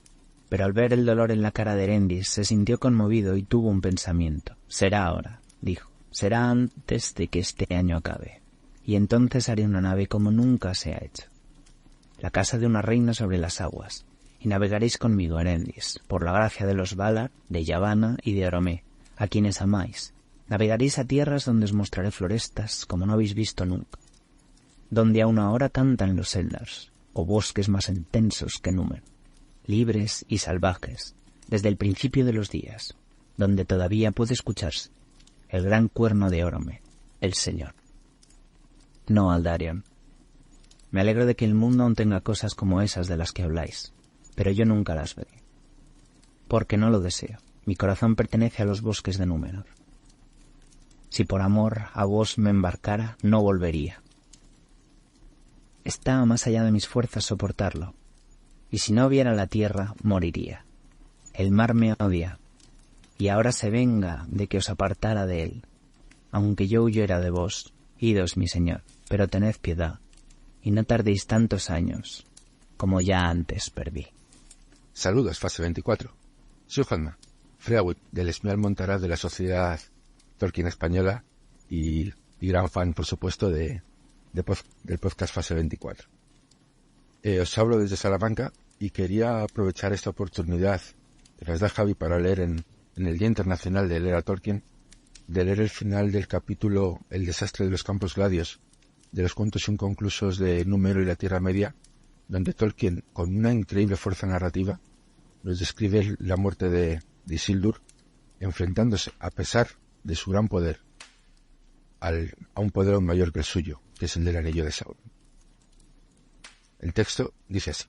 Pero al ver el dolor en la cara de Erendis, se sintió conmovido y tuvo un pensamiento. Será ahora, dijo. Será antes de que este año acabe, y entonces haré una nave como nunca se ha hecho. La casa de una reina sobre las aguas, y navegaréis conmigo, Erendis, por la gracia de los Valar, de Yavanna y de Oromé, a quienes amáis. Navegaréis a tierras donde os mostraré florestas como no habéis visto nunca, donde aún ahora cantan los Eldars, o bosques más intensos que número, libres y salvajes, desde el principio de los días, donde todavía puede escucharse el gran cuerno de Orome, el Señor. No, Aldarion. Me alegro de que el mundo aún tenga cosas como esas de las que habláis, pero yo nunca las veré. Porque no lo deseo. Mi corazón pertenece a los bosques de Númenor. Si por amor a vos me embarcara, no volvería. Está más allá de mis fuerzas soportarlo, y si no viera la tierra, moriría. El mar me odia, y ahora se venga de que os apartara de él. Aunque yo huyera de vos, idos, mi señor, pero tened piedad, y no tardéis tantos años, como ya antes perdí. Saludos, Fase 24. Soy Juanma, Freawood, del Esmial Montaraz de la Sociedad Tolkien Española, y gran fan, por supuesto, del podcast Fase 24. Os hablo desde Salamanca, y quería aprovechar esta oportunidad que nos da Javi para leer en el Día Internacional de leer a Tolkien, de leer el final del capítulo El desastre de los Campos Gladios, de los cuentos inconclusos de Númenor y la Tierra Media, donde Tolkien, con una increíble fuerza narrativa, nos describe la muerte de Isildur, enfrentándose, a pesar de su gran poder, a un poder aún mayor que el suyo, que es el del Anillo de Sauron. El texto dice así: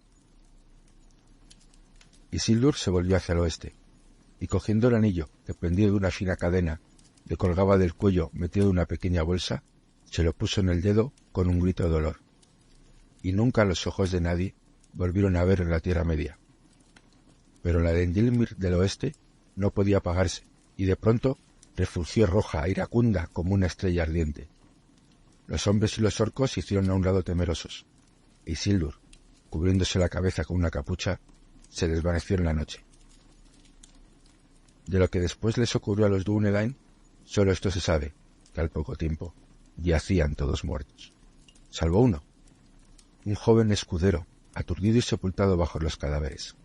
Isildur se volvió hacia el oeste, y cogiendo el anillo que pendido de una fina cadena le colgaba del cuello metido en una pequeña bolsa, se lo puso en el dedo con un grito de dolor. Y nunca los ojos de nadie volvieron a ver en la Tierra Media. Pero la de Endilmir del oeste no podía apagarse, y de pronto refulgió roja, iracunda como una estrella ardiente. Los hombres y los orcos se hicieron a un lado temerosos. Isildur, cubriéndose la cabeza con una capucha, se desvaneció en la noche. De lo que después les ocurrió a los Dúnedain, solo esto se sabe, que al poco tiempo yacían todos muertos, salvo uno, un joven escudero, aturdido y sepultado bajo los cadáveres.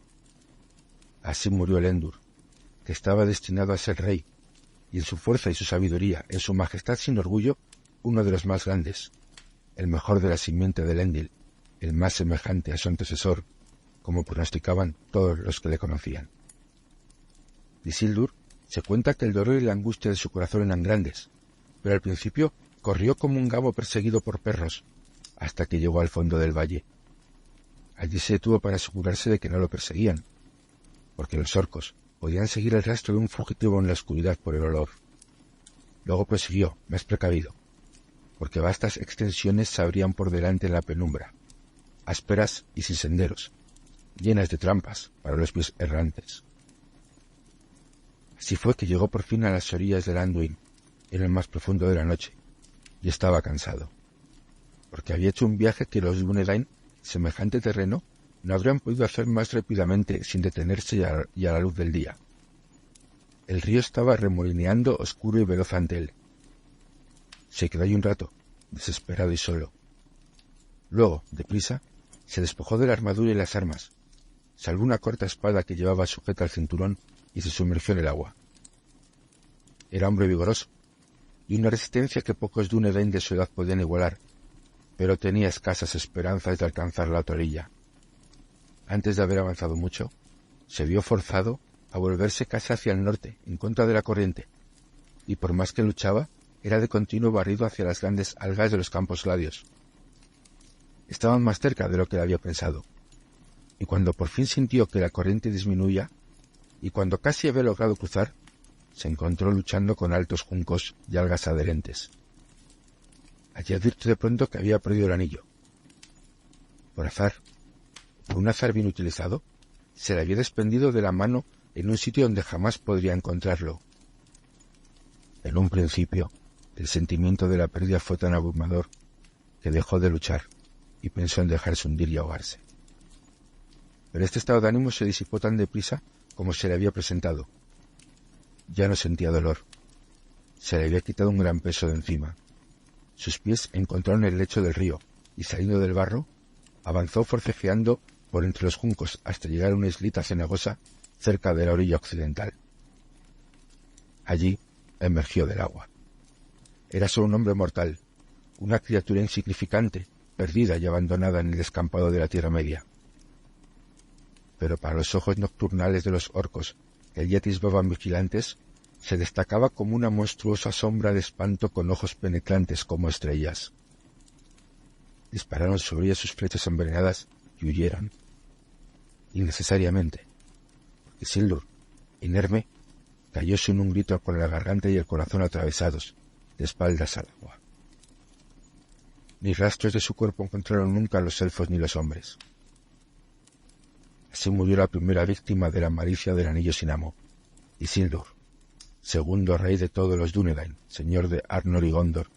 Así murió Elendil, que estaba destinado a ser rey, y en su fuerza y su sabiduría, en su majestad sin orgullo, uno de los más grandes, el mejor de la simiente de Elendil, el más semejante a su antecesor, como pronosticaban todos los que le conocían. Isildur se cuenta que el dolor y la angustia de su corazón eran grandes, pero al principio corrió como un gamo perseguido por perros, hasta que llegó al fondo del valle. Allí se detuvo para asegurarse de que no lo perseguían, porque los orcos podían seguir el rastro de un fugitivo en la oscuridad por el olor. Luego prosiguió, más precavido, porque vastas extensiones se abrían por delante en la penumbra, ásperas y sin senderos, llenas de trampas para los pies errantes. Así fue que llegó por fin a las orillas del Anduin, en el más profundo de la noche, y estaba cansado, porque había hecho un viaje que los Dúnedain, semejante terreno, no habrían podido hacer más rápidamente sin detenerse y a la luz del día. El río estaba remolineando oscuro y veloz ante él. Se quedó allí un rato, desesperado y solo. Luego, deprisa, se despojó de la armadura y las armas, salvó una corta espada que llevaba sujeta al cinturón y se sumergió en el agua. Era hombre vigoroso, y una resistencia que pocos Dúnedain de su edad podían igualar, pero tenía escasas esperanzas de alcanzar la otra orilla. Antes de haber avanzado mucho, se vio forzado a volverse casi hacia el norte, en contra de la corriente, y por más que luchaba, era de continuo barrido hacia las grandes algas de los campos gladios. Estaban más cerca de lo que había pensado, y cuando por fin sintió que la corriente disminuía, y cuando casi había logrado cruzar, se encontró luchando con altos juncos y algas adherentes. Allí advirtió de pronto que había perdido el anillo. Por un azar bien utilizado, se le había desprendido de la mano en un sitio donde jamás podría encontrarlo. En un principio, el sentimiento de la pérdida fue tan abrumador que dejó de luchar y pensó en dejarse hundir y ahogarse. Pero este estado de ánimo se disipó tan deprisa como se le había presentado. Ya no sentía dolor. Se le había quitado un gran peso de encima. Sus pies encontraron el lecho del río y, saliendo del barro, avanzó forcejeando por entre los juncos hasta llegar a una islita cenagosa cerca de la orilla occidental. Allí emergió del agua. Era solo un hombre mortal, una criatura insignificante, perdida y abandonada en el descampado de la Tierra Media. Pero para los ojos nocturnales de los orcos que allí atisbaban vigilantes, se destacaba como una monstruosa sombra de espanto con ojos penetrantes como estrellas. Dispararon sobre ella sus flechas envenenadas y huyeron. Innecesariamente, porque Isildur, inerme, cayó sin un grito con la garganta y el corazón atravesados, de espaldas al agua. Ni rastros de su cuerpo encontraron nunca los elfos ni los hombres. Así murió la primera víctima de la malicia del anillo sin amo, Isildur, segundo rey de todos los Dúnedain, señor de Arnor y Gondor,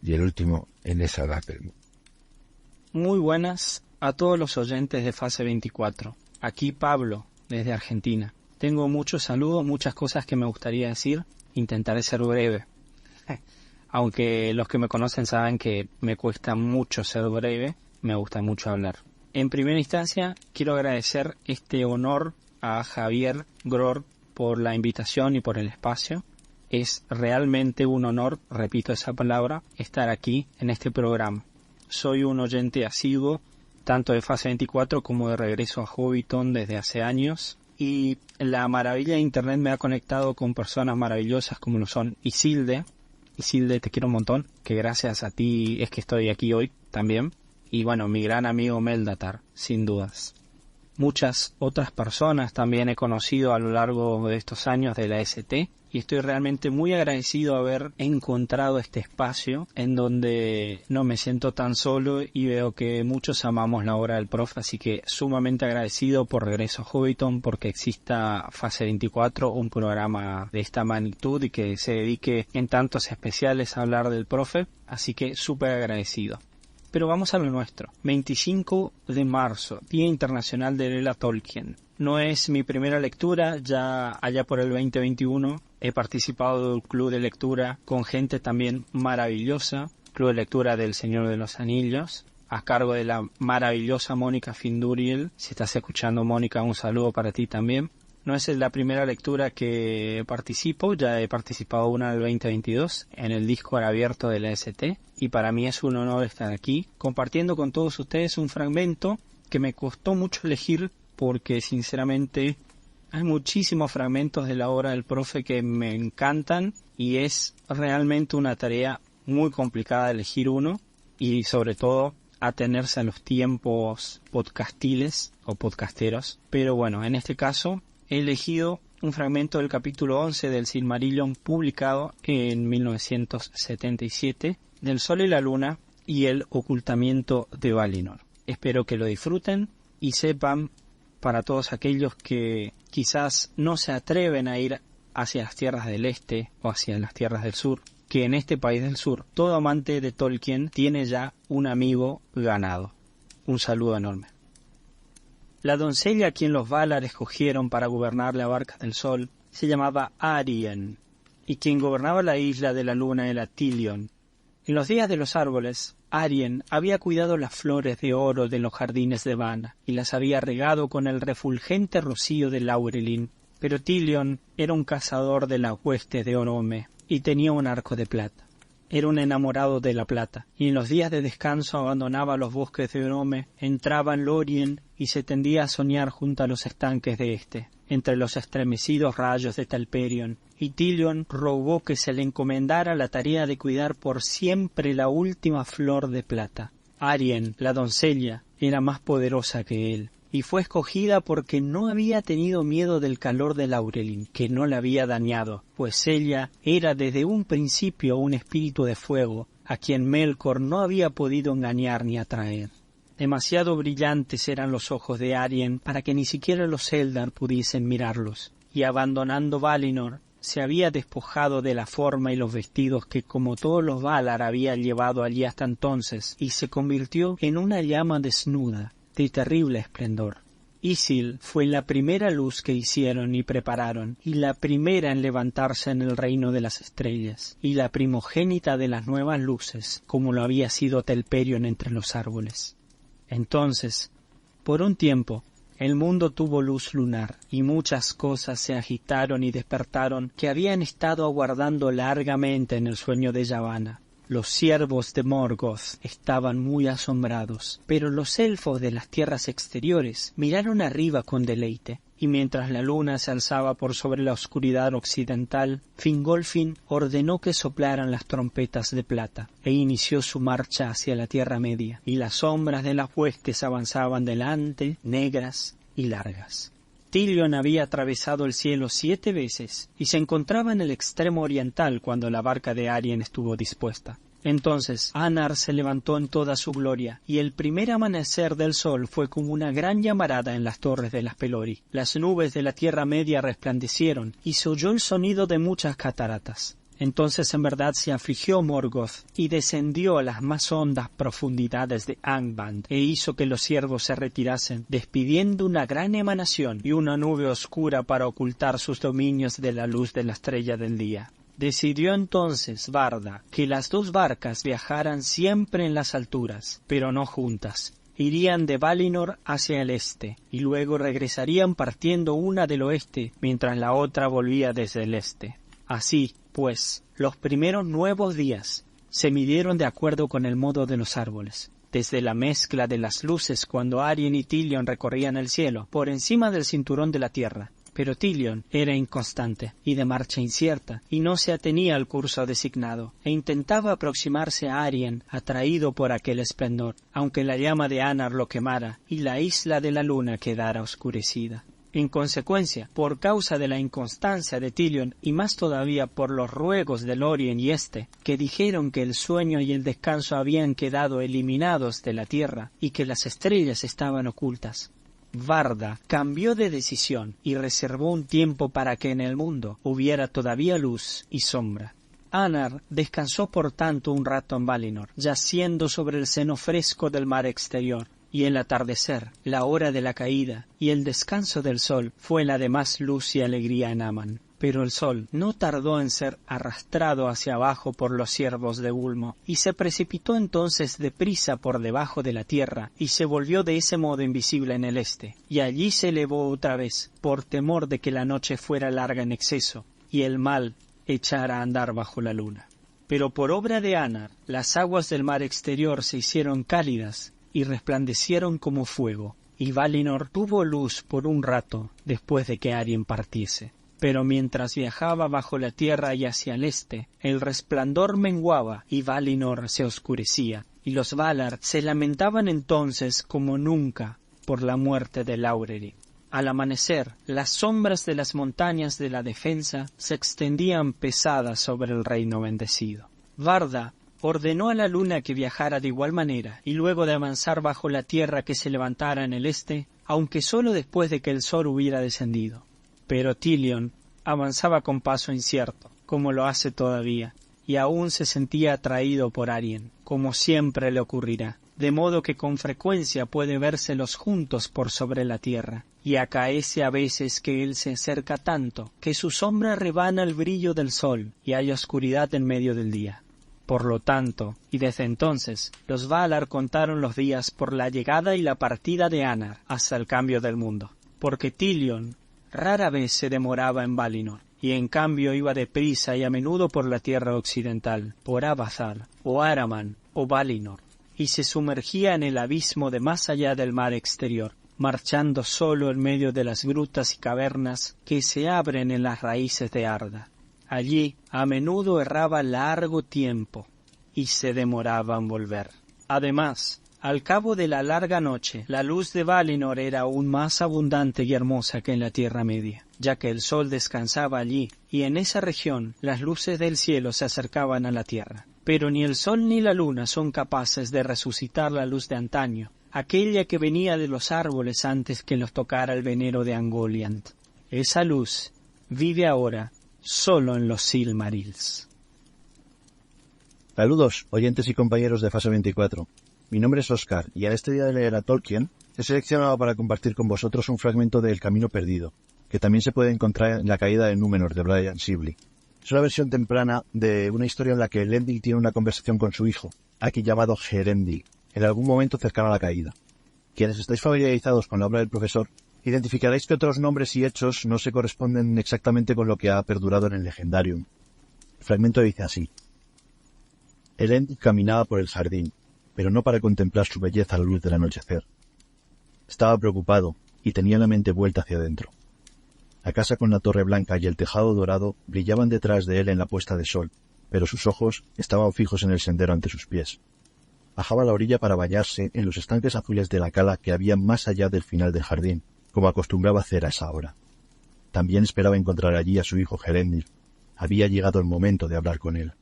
y el último en esa edad del mundo. Muy buenas a todos los oyentes de Fase 24. Aquí Pablo, desde Argentina. Tengo muchos saludos, muchas cosas que me gustaría decir. Intentaré ser breve. Aunque los que me conocen saben que me cuesta mucho ser breve, me gusta mucho hablar. En primera instancia, quiero agradecer este honor a Javier Gror por la invitación y por el espacio. Es realmente un honor, repito esa palabra, estar aquí en este programa. Soy un oyente asiduo, tanto de Fase 24 como de Regreso a Hobbiton desde hace años. Y la maravilla de Internet me ha conectado con personas maravillosas como lo son Isilde. Isilde, te quiero un montón, que gracias a ti es que estoy aquí hoy también. Y bueno, mi gran amigo Meldatar, sin dudas. Muchas otras personas también he conocido a lo largo de estos años de la ST y estoy realmente muy agradecido haber encontrado este espacio en donde no me siento tan solo y veo que muchos amamos la obra del profe, así que sumamente agradecido por Regreso a Hobbiton, porque exista Fase 24, un programa de esta magnitud y que se dedique en tantos especiales a hablar del profe, así que súper agradecido. Pero vamos a lo nuestro. 25 de marzo, Día Internacional de L.A. Tolkien. No es mi primera lectura, ya allá por el 2021 he participado del club de lectura con gente también maravillosa, club de lectura del Señor de los Anillos, a cargo de la maravillosa Mónica Finduriel. Si estás escuchando, Mónica, un saludo para ti también. No es la primera lectura que participo, ya he participado una del 2022 en el Discord abierto de la ST y para mí es un honor estar aquí compartiendo con todos ustedes un fragmento que me costó mucho elegir porque sinceramente hay muchísimos fragmentos de la obra del profe que me encantan y es realmente una tarea muy complicada de elegir uno y sobre todo atenerse a los tiempos podcastiles o podcasteros, pero bueno, en este caso he elegido un fragmento del capítulo 11 del Silmarillion publicado en 1977, del Sol y la Luna y el ocultamiento de Valinor. Espero que lo disfruten y sepan, para todos aquellos que quizás no se atreven a ir hacia las tierras del este o hacia las tierras del sur, que en este país del sur todo amante de Tolkien tiene ya un amigo ganado. Un saludo enorme. La doncella a quien los Valar escogieron para gobernar la Barca del Sol se llamaba Arien, y quien gobernaba la isla de la luna era Tilion. En los días de los árboles, Arien había cuidado las flores de oro de los jardines de Vana y las había regado con el refulgente rocío de Laurelin. Pero Tilion era un cazador de la hueste de Orome y tenía un arco de plata. Era un enamorado de la plata, y en los días de descanso abandonaba los bosques de Orome, entraba en Lórien y se tendía a soñar junto a los estanques de este, entre los estremecidos rayos de Telperion, y Tilion rogó que se le encomendara la tarea de cuidar por siempre la última flor de plata. Arien, la doncella, era más poderosa que él, y fue escogida porque no había tenido miedo del calor de Laurelin, que no la había dañado, pues ella era desde un principio un espíritu de fuego, a quien Melkor no había podido engañar ni atraer. Demasiado brillantes eran los ojos de Arien para que ni siquiera los Eldar pudiesen mirarlos, y abandonando Valinor, se había despojado de la forma y los vestidos que como todos los Valar había llevado allí hasta entonces, y se convirtió en una llama desnuda, de terrible esplendor. Isil fue la primera luz que hicieron y prepararon, y la primera en levantarse en el reino de las estrellas, y la primogénita de las nuevas luces, como lo había sido Telperion entre los árboles. Entonces, por un tiempo, el mundo tuvo luz lunar, y muchas cosas se agitaron y despertaron que habían estado aguardando largamente en el sueño de Yavanna. Los siervos de Morgoth estaban muy asombrados, pero los elfos de las tierras exteriores miraron arriba con deleite, y mientras la luna se alzaba por sobre la oscuridad occidental, Fingolfin ordenó que soplaran las trompetas de plata, e inició su marcha hacia la Tierra Media, y las sombras de las huestes avanzaban delante, negras y largas. Tilion había atravesado el cielo 7 veces y se encontraba en el extremo oriental cuando la barca de Arien estuvo dispuesta. Entonces Anar se levantó en toda su gloria, y el primer amanecer del sol fue como una gran llamarada en las torres de las Pelori. Las nubes de la Tierra Media resplandecieron, y se oyó el sonido de muchas cataratas. Entonces en verdad se afligió Morgoth, y descendió a las más hondas profundidades de Angband, e hizo que los siervos se retirasen, despidiendo una gran emanación y una nube oscura para ocultar sus dominios de la luz de la estrella del día. Decidió entonces Varda que las dos barcas viajaran siempre en las alturas, pero no juntas. Irían de Valinor hacia el este, y luego regresarían partiendo una del oeste, mientras la otra volvía desde el este. Así, pues, los primeros nuevos días se midieron de acuerdo con el modo de los árboles, desde la mezcla de las luces cuando Arien y Tilion recorrían el cielo, por encima del cinturón de la tierra. Pero Tilion era inconstante y de marcha incierta, y no se atenía al curso designado, e intentaba aproximarse a Arien, atraído por aquel esplendor, aunque la llama de Anar lo quemara y la isla de la luna quedara oscurecida. En consecuencia, por causa de la inconstancia de Tilion, y más todavía por los ruegos de Lórien y este, que dijeron que el sueño y el descanso habían quedado eliminados de la tierra, y que las estrellas estaban ocultas, Varda cambió de decisión y reservó un tiempo para que en el mundo hubiera todavía luz y sombra. Anar descansó por tanto un rato en Valinor, yaciendo sobre el seno fresco del mar exterior, y el atardecer, la hora de la caída y el descanso del sol fue la de más luz y alegría en Aman. Pero el sol no tardó en ser arrastrado hacia abajo por los siervos de Ulmo, y se precipitó entonces deprisa por debajo de la tierra, y se volvió de ese modo invisible en el este, y allí se elevó otra vez, por temor de que la noche fuera larga en exceso, y el mal echara a andar bajo la luna. Pero por obra de Anar, las aguas del mar exterior se hicieron cálidas, y resplandecieron como fuego, y Valinor tuvo luz por un rato después de que Arien partiese. Pero mientras viajaba bajo la tierra y hacia el este, el resplandor menguaba y Valinor se oscurecía, y los Valar se lamentaban entonces como nunca por la muerte de Laurelin. Al amanecer, las sombras de las montañas de la defensa se extendían pesadas sobre el reino bendecido. Varda ordenó a la luna que viajara de igual manera, y luego de avanzar bajo la tierra que se levantara en el este, aunque sólo después de que el sol hubiera descendido. Pero Tilion avanzaba con paso incierto, como lo hace todavía, y aún se sentía atraído por Arien, como siempre le ocurrirá. de modo que con frecuencia puede vérselos juntos por sobre la tierra, y acaece a veces que él se acerca tanto, que su sombra rebana el brillo del sol, y hay oscuridad en medio del día. Por lo tanto, y desde entonces, los Valar contaron los días por la llegada y la partida de Anar hasta el cambio del mundo, porque Tilion rara vez se demoraba en Valinor, y en cambio iba deprisa y a menudo por la tierra occidental, por Abazar, o Araman, o Valinor, y se sumergía en el abismo de más allá del mar exterior, marchando solo en medio de las grutas y cavernas que se abren en las raíces de Arda. Allí a menudo erraba largo tiempo y se demoraba en volver. Además, al cabo de la larga noche, la luz de Valinor era aún más abundante y hermosa que en la Tierra Media, ya que el sol descansaba allí, y en esa región las luces del cielo se acercaban a la tierra. Pero ni el sol ni la luna son capaces de resucitar la luz de antaño, aquella que venía de los árboles antes que los tocara el venero de Ungoliant. Esa luz vive ahora solo en los Silmarils. Saludos, oyentes y compañeros de Fase 24. Mi nombre es Oscar, y en este día de leer a Tolkien he seleccionado para compartir con vosotros un fragmento de El Camino Perdido, que también se puede encontrar en La caída de Númenor de Brian Sibley. Es una versión temprana de una historia en la que Elendil tiene una conversación con su hijo, aquí llamado Herendil, en algún momento cercano a la caída. Quienes estáis familiarizados con la obra del profesor, identificaréis que otros nombres y hechos no se corresponden exactamente con lo que ha perdurado en el Legendarium. El fragmento dice así: Elendil caminaba por el jardín, pero no para contemplar su belleza a la luz del anochecer. Estaba preocupado y tenía la mente vuelta hacia adentro. La casa con la torre blanca y el tejado dorado brillaban detrás de él en la puesta de sol, pero sus ojos estaban fijos en el sendero ante sus pies. Bajaba a la orilla para bañarse en los estanques azules de la cala que había más allá del final del jardín, como acostumbraba hacer a esa hora. También esperaba encontrar allí a su hijo Herendil. Había llegado el momento de hablar con él.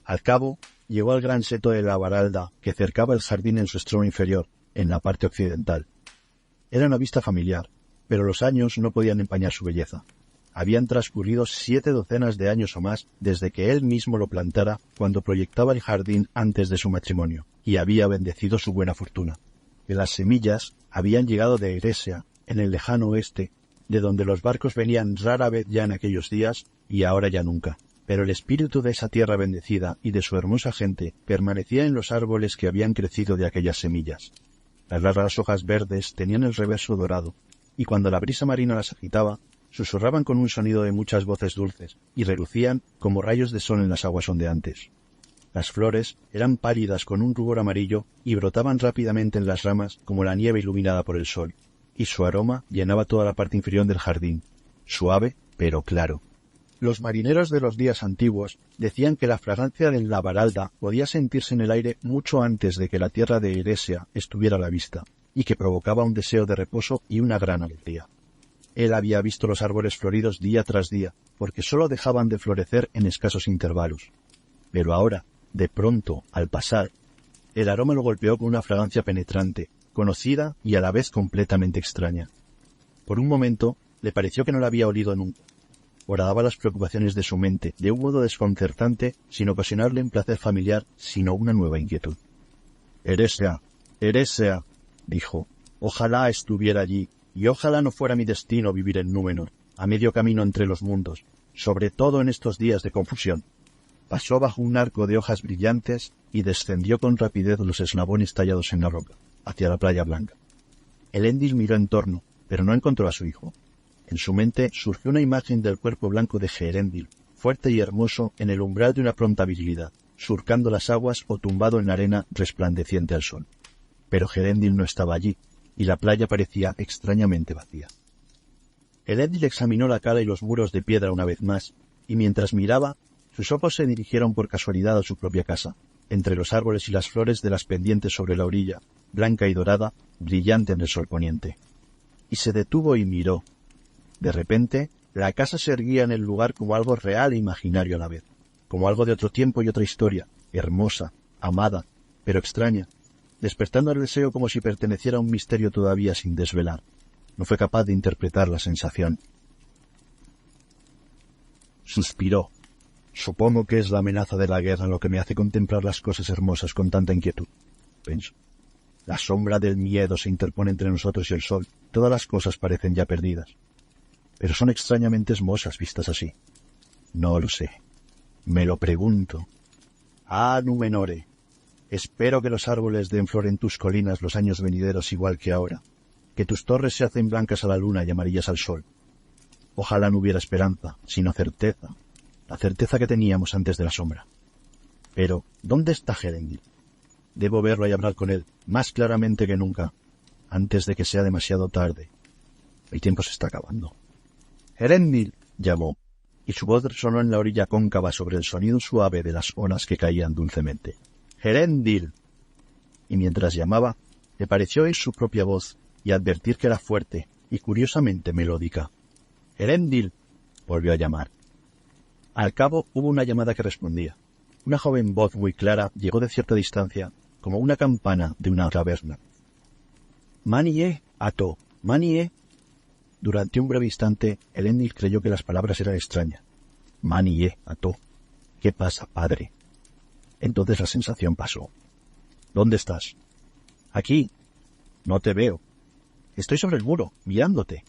Al cabo, llegó al gran seto de la baralda que cercaba el jardín en su extremo inferior, en la parte occidental. Era una vista familiar, pero los años no podían empañar su belleza. Habían transcurrido 7 docenas de años o más desde que él mismo lo plantara cuando proyectaba el jardín antes de su matrimonio, y había bendecido su buena fortuna. Que las semillas habían llegado de Eresia, en el lejano oeste, de donde los barcos venían rara vez ya en aquellos días, y ahora ya nunca. Pero el espíritu de esa tierra bendecida y de su hermosa gente permanecía en los árboles que habían crecido de aquellas semillas. Las largas hojas verdes tenían el reverso dorado, y cuando la brisa marina las agitaba, susurraban con un sonido de muchas voces dulces, y relucían como rayos de sol en las aguas ondeantes. Las flores eran pálidas con un rubor amarillo y brotaban rápidamente en las ramas como la nieve iluminada por el sol, y su aroma llenaba toda la parte inferior del jardín, suave pero claro. Los marineros de los días antiguos decían que la fragancia de la baralda podía sentirse en el aire mucho antes de que la tierra de Eresia estuviera a la vista, y que provocaba un deseo de reposo y una gran alegría. Él había visto los árboles floridos día tras día, porque sólo dejaban de florecer en escasos intervalos. Pero ahora, de pronto, al pasar, el aroma lo golpeó con una fragancia penetrante, conocida y a la vez completamente extraña. Por un momento, le pareció que no la había olido nunca. Horadaba las preocupaciones de su mente, de un modo desconcertante, sin ocasionarle un placer familiar, sino una nueva inquietud. «Eresia, Eresia», dijo, «ojalá estuviera allí, y ojalá no fuera mi destino vivir en Númenor, a medio camino entre los mundos, sobre todo en estos días de confusión». Pasó bajo un arco de hojas brillantes y descendió con rapidez los eslabones tallados en la roca, hacia la playa blanca. Elendil miró en torno, pero no encontró a su hijo. En su mente surgió una imagen del cuerpo blanco de Herendil, fuerte y hermoso en el umbral de una pronta virilidad, surcando las aguas o tumbado en la arena resplandeciente al sol. Pero Herendil no estaba allí, y la playa parecía extrañamente vacía. Elendil examinó la cala y los muros de piedra una vez más, y mientras miraba, sus ojos se dirigieron por casualidad a su propia casa, entre los árboles y las flores de las pendientes sobre la orilla, blanca y dorada, brillante en el sol poniente. Y se detuvo y miró. De repente, la casa se erguía en el lugar como algo real e imaginario a la vez, como algo de otro tiempo y otra historia, hermosa, amada, pero extraña, despertando el deseo como si perteneciera a un misterio todavía sin desvelar. No fue capaz de interpretar la sensación. Suspiró. Supongo que es la amenaza de la guerra lo que me hace contemplar las cosas hermosas con tanta inquietud, pensó. La sombra del miedo se interpone entre nosotros y el sol. Todas las cosas parecen ya perdidas. Pero son extrañamente hermosas vistas así. No lo sé. Me lo pregunto. Ah, Númenore. Espero que los árboles den flor en tus colinas los años venideros igual que ahora. Que tus torres se hacen blancas a la luna y amarillas al sol. Ojalá no hubiera esperanza, sino certeza. La certeza que teníamos antes de la sombra. Pero, ¿dónde está Herendil? Debo verlo y hablar con él, más claramente que nunca, antes de que sea demasiado tarde. El tiempo se está acabando. «Herendil», llamó, y su voz resonó en la orilla cóncava sobre el sonido suave de las olas que caían dulcemente. «Herendil». Y mientras llamaba, le pareció oír su propia voz y advertir que era fuerte y curiosamente melódica. «Herendil», volvió a llamar. Al cabo hubo una llamada que respondía. Una joven voz muy clara llegó de cierta distancia, como una campana de una taberna. «Manie, Ato, Manie». Durante un breve instante, Herendil creyó que las palabras eran extrañas. «Manie, Ato». «¿Qué pasa, padre?» Entonces la sensación pasó. «¿Dónde estás?» «Aquí». «No te veo». «Estoy sobre el muro, mirándote».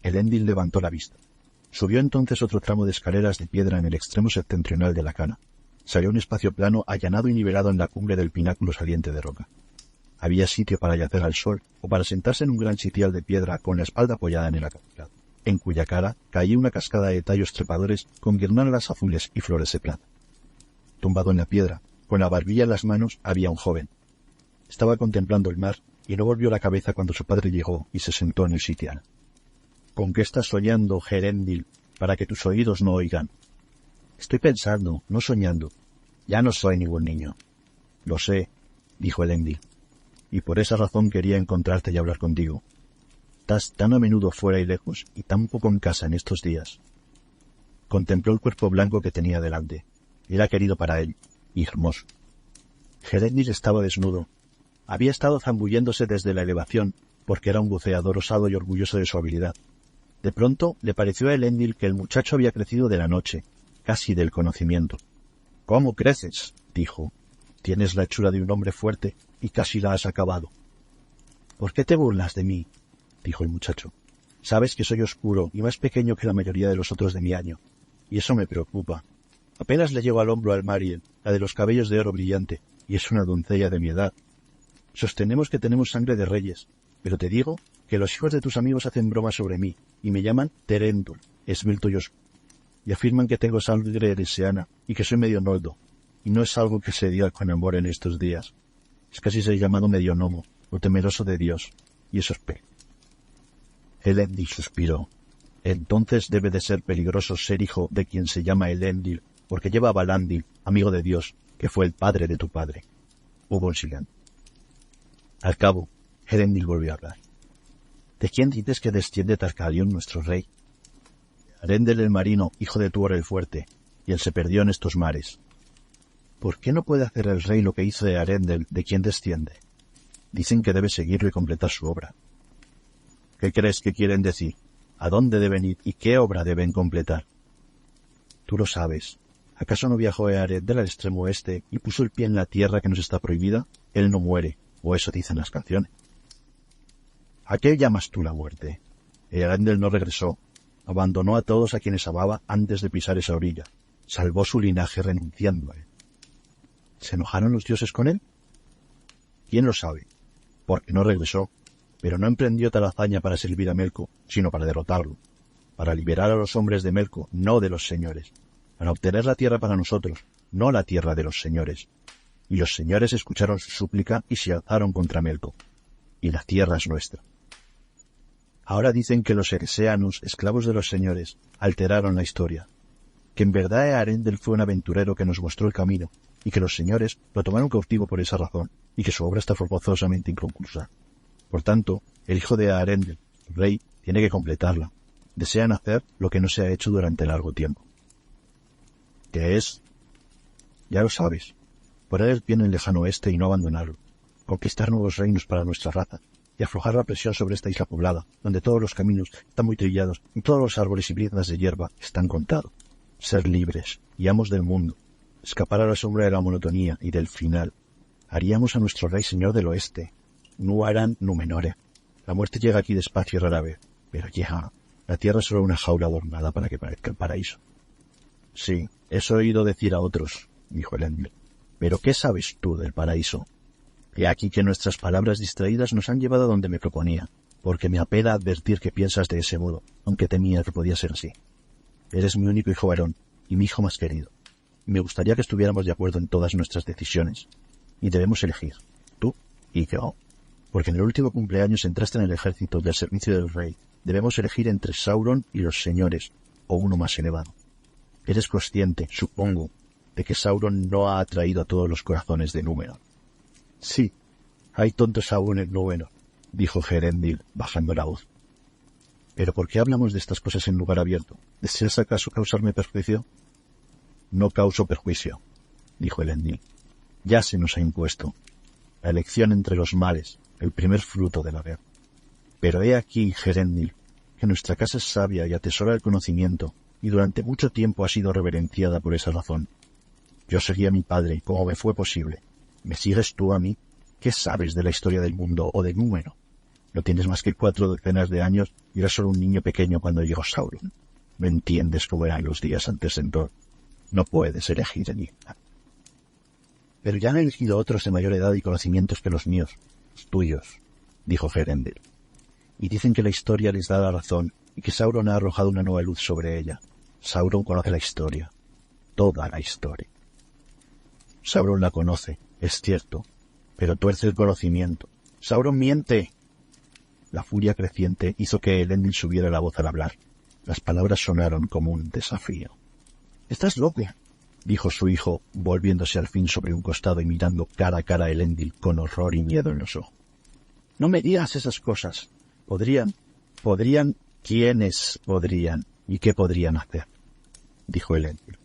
Herendil levantó la vista. Subió entonces otro tramo de escaleras de piedra en el extremo septentrional de la cana. Salió a un espacio plano allanado y nivelado en la cumbre del pináculo saliente de roca. Había sitio para yacer al sol o para sentarse en un gran sitial de piedra con la espalda apoyada en el acantilado, en cuya cara caía una cascada de tallos trepadores con guirnaldas azules y flores de plata. Tumbado en la piedra, con la barbilla en las manos, había un joven. Estaba contemplando el mar y no volvió la cabeza cuando su padre llegó y se sentó en el sitial. «¿Con qué estás soñando, Herendil, para que tus oídos no oigan?» «Estoy pensando, no soñando. Ya no soy ningún niño». «Lo sé», dijo Herendil, «y por esa razón quería encontrarte y hablar contigo. Estás tan a menudo fuera y lejos, y tan poco en casa en estos días». Contempló el cuerpo blanco que tenía delante. Era querido para él, y hermoso. Herendil estaba desnudo. Había estado zambulléndose desde la elevación, porque era un buceador osado y orgulloso de su habilidad. De pronto le pareció a Herendil que el muchacho había crecido de la noche, casi del conocimiento. «¿Cómo creces?», dijo. «Tienes la hechura de un hombre fuerte y casi la has acabado». «¿Por qué te burlas de mí?», dijo el muchacho. «Sabes que soy oscuro y más pequeño que la mayoría de los otros de mi año, y eso me preocupa. Apenas le llego al hombro al Mariel, la de los cabellos de oro brillante, y es una doncella de mi edad. Sostenemos que tenemos sangre de reyes, pero te digo que los hijos de tus amigos hacen bromas sobre mí y me llaman Terendul, esbelto y oscuro, y afirman que tengo sangre eresiana y que soy medio noldo, y no es algo que se diga con amor en estos días. Es casi ser llamado medio gnomo, o temeroso de Dios, y eso es peor». Herendil suspiró. «Entonces debe de ser peligroso ser hijo de quien se llama Herendil, porque lleva a Valandil, amigo de Dios, que fue el padre de tu padre». Hubo un silencio. Al cabo, Herendil volvió a hablar. «¿De quién dices que desciende Tarkalion, nuestro rey?» «Arendel el marino, hijo de Tuor el fuerte, y él se perdió en estos mares». «¿Por qué no puede hacer el rey lo que hizo de Arendel, de quien desciende?» «Dicen que debe seguirlo y completar su obra». «¿Qué crees que quieren decir? ¿A dónde deben ir y qué obra deben completar?» «Tú lo sabes. ¿Acaso no viajó Arendel al extremo oeste y puso el pie en la tierra que nos está prohibida? Él no muere, o eso dicen las canciones». «¿A qué llamas tú la muerte?» «Arendel no regresó. Abandonó a todos a quienes amaba antes de pisar esa orilla. Salvó su linaje renunciando a él». «¿Se enojaron los dioses con él?» «¿Quién lo sabe? Porque no regresó, pero no emprendió tal hazaña para servir a Melko, sino para derrotarlo, para liberar a los hombres de Melko, no de los señores, para obtener la tierra para nosotros, no la tierra de los señores. Y los señores escucharon su súplica y se alzaron contra Melko, y la tierra es nuestra. Ahora dicen que los ereseanos, esclavos de los señores, alteraron la historia, que en verdad Arendel fue un aventurero que nos mostró el camino, y que los señores lo tomaron cautivo por esa razón, y que su obra está forzosamente inconclusa. Por tanto, el hijo de Arendel, el rey, tiene que completarla. Desean hacer lo que no se ha hecho durante largo tiempo». «¿Qué es?» «Ya lo sabes. Poner el pie en el lejano oeste y no abandonarlo. Conquistar nuevos reinos para nuestra raza, y aflojar la presión sobre esta isla poblada, donde todos los caminos están muy trillados y todos los árboles y briznas de hierba están contados. Ser libres y amos del mundo. Escapar a la sombra de la monotonía y del final. Haríamos a nuestro rey señor del oeste. Nuaran Númenore. La muerte llega aquí despacio y rara vez, pero llega. La tierra es solo una jaula adornada para que parezca el paraíso. Sí, eso he oído decir a otros, dijo Elendil. Pero ¿qué sabes tú del paraíso? He aquí que nuestras palabras distraídas nos han llevado a donde me proponía, porque me apena advertir que piensas de ese modo, aunque temía que podía ser así. Eres mi único hijo varón, y mi hijo más querido. Y me gustaría que estuviéramos de acuerdo en todas nuestras decisiones. Y debemos elegir, tú y yo. Porque en el último cumpleaños entraste en el ejército del servicio del rey. Debemos elegir entre Sauron y los señores, o uno más elevado. Eres consciente, supongo, de que Sauron no ha atraído a todos los corazones de Númenor. Sí, hay tontos aún en Númenor, dijo Herendil, bajando la voz. ¿Pero por qué hablamos de estas cosas en lugar abierto? ¿Deseas acaso causarme perjuicio? No causo perjuicio, dijo Elendil. Ya se nos ha impuesto. La elección entre los males, el primer fruto de la guerra. Pero he aquí, Herendil, que nuestra casa es sabia y atesora el conocimiento, y durante mucho tiempo ha sido reverenciada por esa razón. Yo seguí a mi padre, como me fue posible. ¿Me sigues tú a mí? ¿Qué sabes de la historia del mundo o de Númenor? No tienes más que 4 decenas de años y eras solo un niño pequeño cuando llegó Sauron. No entiendes cómo eran los días antes de Endor. No puedes elegir en Isla. Pero ya han elegido otros de mayor edad y conocimientos que los míos, los tuyos, dijo Herendil. Y dicen que la historia les da la razón y que Sauron ha arrojado una nueva luz sobre ella. Sauron conoce la historia, toda la historia. Sauron la conoce, es cierto, pero tuerce el conocimiento. ¡Sauron miente! La furia creciente hizo que Elendil subiera la voz al hablar. Las palabras sonaron como un desafío. —¡Estás loco! —dijo su hijo, volviéndose al fin sobre un costado y mirando cara a cara a Elendil con horror y miedo en los ojos. —No me digas esas cosas. ¿Podrían? ¿Quiénes podrían? ¿Y qué podrían hacer? —dijo Elendil.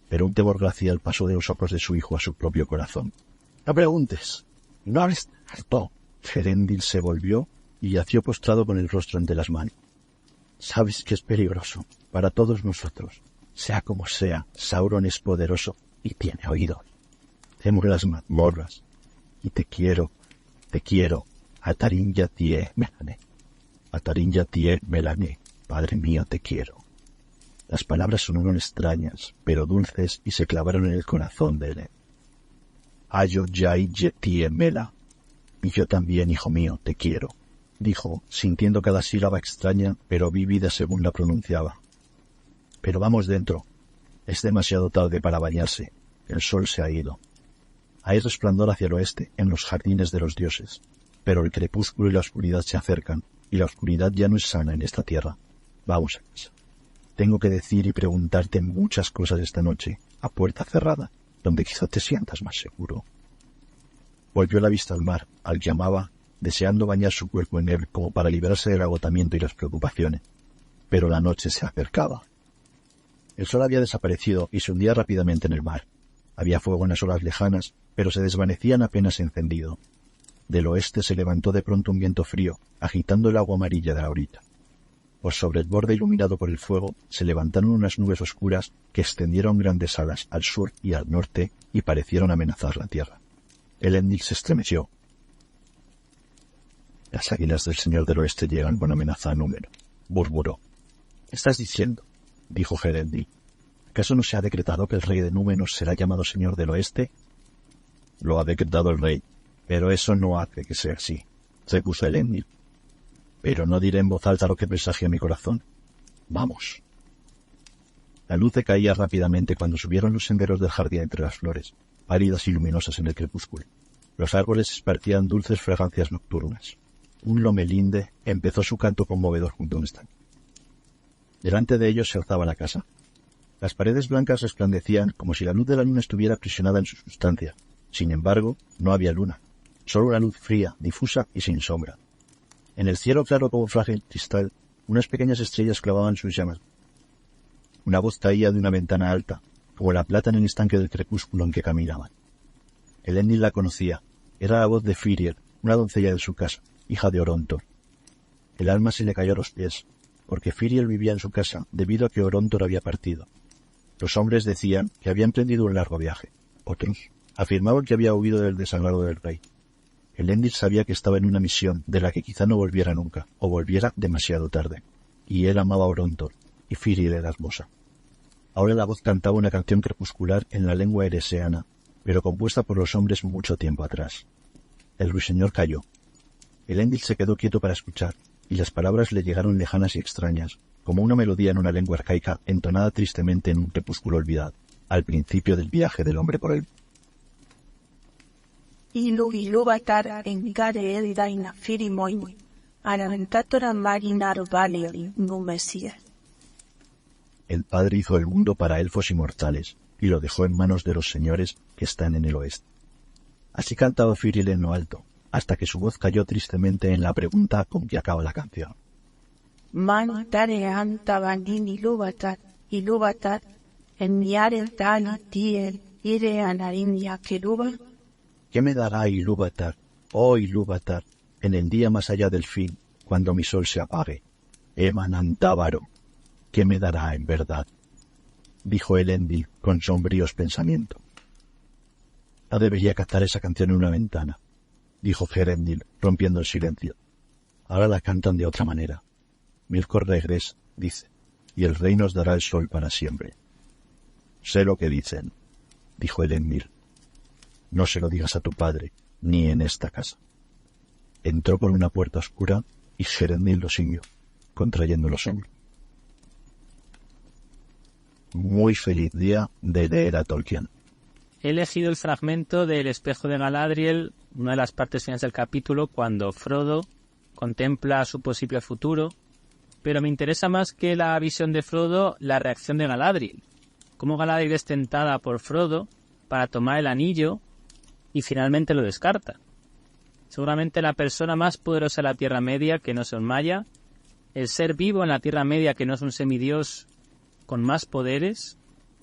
Pero un temor glacial pasó de los ojos de su hijo a su propio corazón. —No preguntes. No hables tanto. Herendil se volvió y yació postrado con el rostro entre las manos. Sabes que es peligroso para todos nosotros. Sea como sea, Sauron es poderoso y tiene oídos. Temo las mazmorras. Y te quiero. Atarin Yatie Melane. Atarin Yatie Melane. Padre mío, te quiero. Las palabras sonaron extrañas, pero dulces, y se clavaron en el corazón de él. Ayo Yai Yetie Mela. Y yo también, hijo mío, te quiero, dijo, sintiendo cada sílaba extraña, pero vívida según la pronunciaba. Pero vamos dentro. Es demasiado tarde para bañarse. El sol se ha ido. Hay resplandor hacia el oeste, en los jardines de los dioses. Pero el crepúsculo y la oscuridad se acercan, y la oscuridad ya no es sana en esta tierra. Vamos a casa. Tengo que decir y preguntarte muchas cosas esta noche, a puerta cerrada, donde quizá te sientas más seguro. Volvió la vista al mar, al que amaba, deseando bañar su cuerpo en él como para librarse del agotamiento y las preocupaciones. Pero la noche se acercaba. El sol había desaparecido y se hundía rápidamente en el mar. Había fuego en las olas lejanas, pero se desvanecían apenas encendido. Del oeste se levantó de pronto un viento frío, agitando el agua amarilla de la orilla. Por sobre el borde iluminado por el fuego se levantaron unas nubes oscuras que extendieron grandes alas al sur y al norte y parecieron amenazar la tierra. Elendil se estremeció. Las águilas del Señor del Oeste llegan con amenaza a Númenor, murmuró. ¿Qué estás diciendo? Dijo Elendil. ¿Acaso no se ha decretado que el rey de Númenor será llamado Señor del Oeste? Lo ha decretado el rey, pero eso no hace que sea así, repuso Elendil. Pero no diré en voz alta lo que presagia mi corazón. Vamos. La luz decaía rápidamente cuando subieron los senderos del jardín entre las flores, pálidas y luminosas en el crepúsculo. Los árboles esparcían dulces fragancias nocturnas. Un lomelinde empezó su canto conmovedor junto a un estanque. Delante de ellos se alzaba la casa. Las paredes blancas resplandecían como si la luz de la luna estuviera aprisionada en su sustancia. Sin embargo, no había luna, solo una luz fría, difusa y sin sombra. En el cielo claro como frágil cristal, unas pequeñas estrellas clavaban sus llamas. Una voz caía de una ventana alta, como la plata en el estanque del crepúsculo en que caminaban. Elendil la conocía. Era la voz de Firiel, una doncella de su casa, hija de Orontor. El alma se le cayó a los pies, porque Firiel vivía en su casa debido a que Orontor había partido. Los hombres decían que había emprendido un largo viaje, otros Afirmaban que había huido del desagrado del rey. Elendil sabía que estaba en una misión de la que quizá no volviera nunca, o volviera demasiado tarde. Y él amaba a Brontor, y Firil era hermosa. Ahora la voz cantaba una canción crepuscular en la lengua ereseana, pero compuesta por los hombres mucho tiempo atrás. El ruiseñor calló. Elendil se quedó quieto para escuchar, y las palabras le llegaron lejanas y extrañas, como una melodía en una lengua arcaica entonada tristemente en un crepúsculo olvidado, al principio del viaje del hombre por el... Iluvatar engare edidaina firimoin, araventatora marinar valiori numesia. El Padre hizo el mundo para elfos inmortales, y lo dejó en manos de los señores que están en el oeste. Así cantaba Firil en lo alto, hasta que su voz cayó tristemente en la pregunta con que acaba la canción. Man tare anta bandin iluvatar, en miare tali tiel, ire anarim yakeruba. ¿Qué me dará Ilúvatar, oh Ilúvatar, en el día más allá del fin, cuando mi sol se apague? Emanantávaro, ¿qué me dará en verdad? Dijo Elendil con sombríos pensamientos. No debería cantar esa canción en una ventana, dijo Herendil, rompiendo el silencio. Ahora la cantan de otra manera. Milcor regresa, dice, y el rey nos dará el sol para siempre. Sé lo que dicen, dijo Elendil. No se lo digas a tu padre, ni en esta casa. Entró por una puerta oscura y Herendil lo siguió, contrayendo los hombros. Muy feliz día de leer a Tolkien. He elegido el fragmento del espejo de Galadriel, una de las partes finales del capítulo, cuando Frodo contempla su posible futuro, pero me interesa más que la visión de Frodo, la reacción de Galadriel. Cómo Galadriel es tentada por Frodo para tomar el anillo y finalmente lo descarta. Seguramente la persona más poderosa de la Tierra Media, que no es un maya, el ser vivo en la Tierra Media, que no es un semidios con más poderes,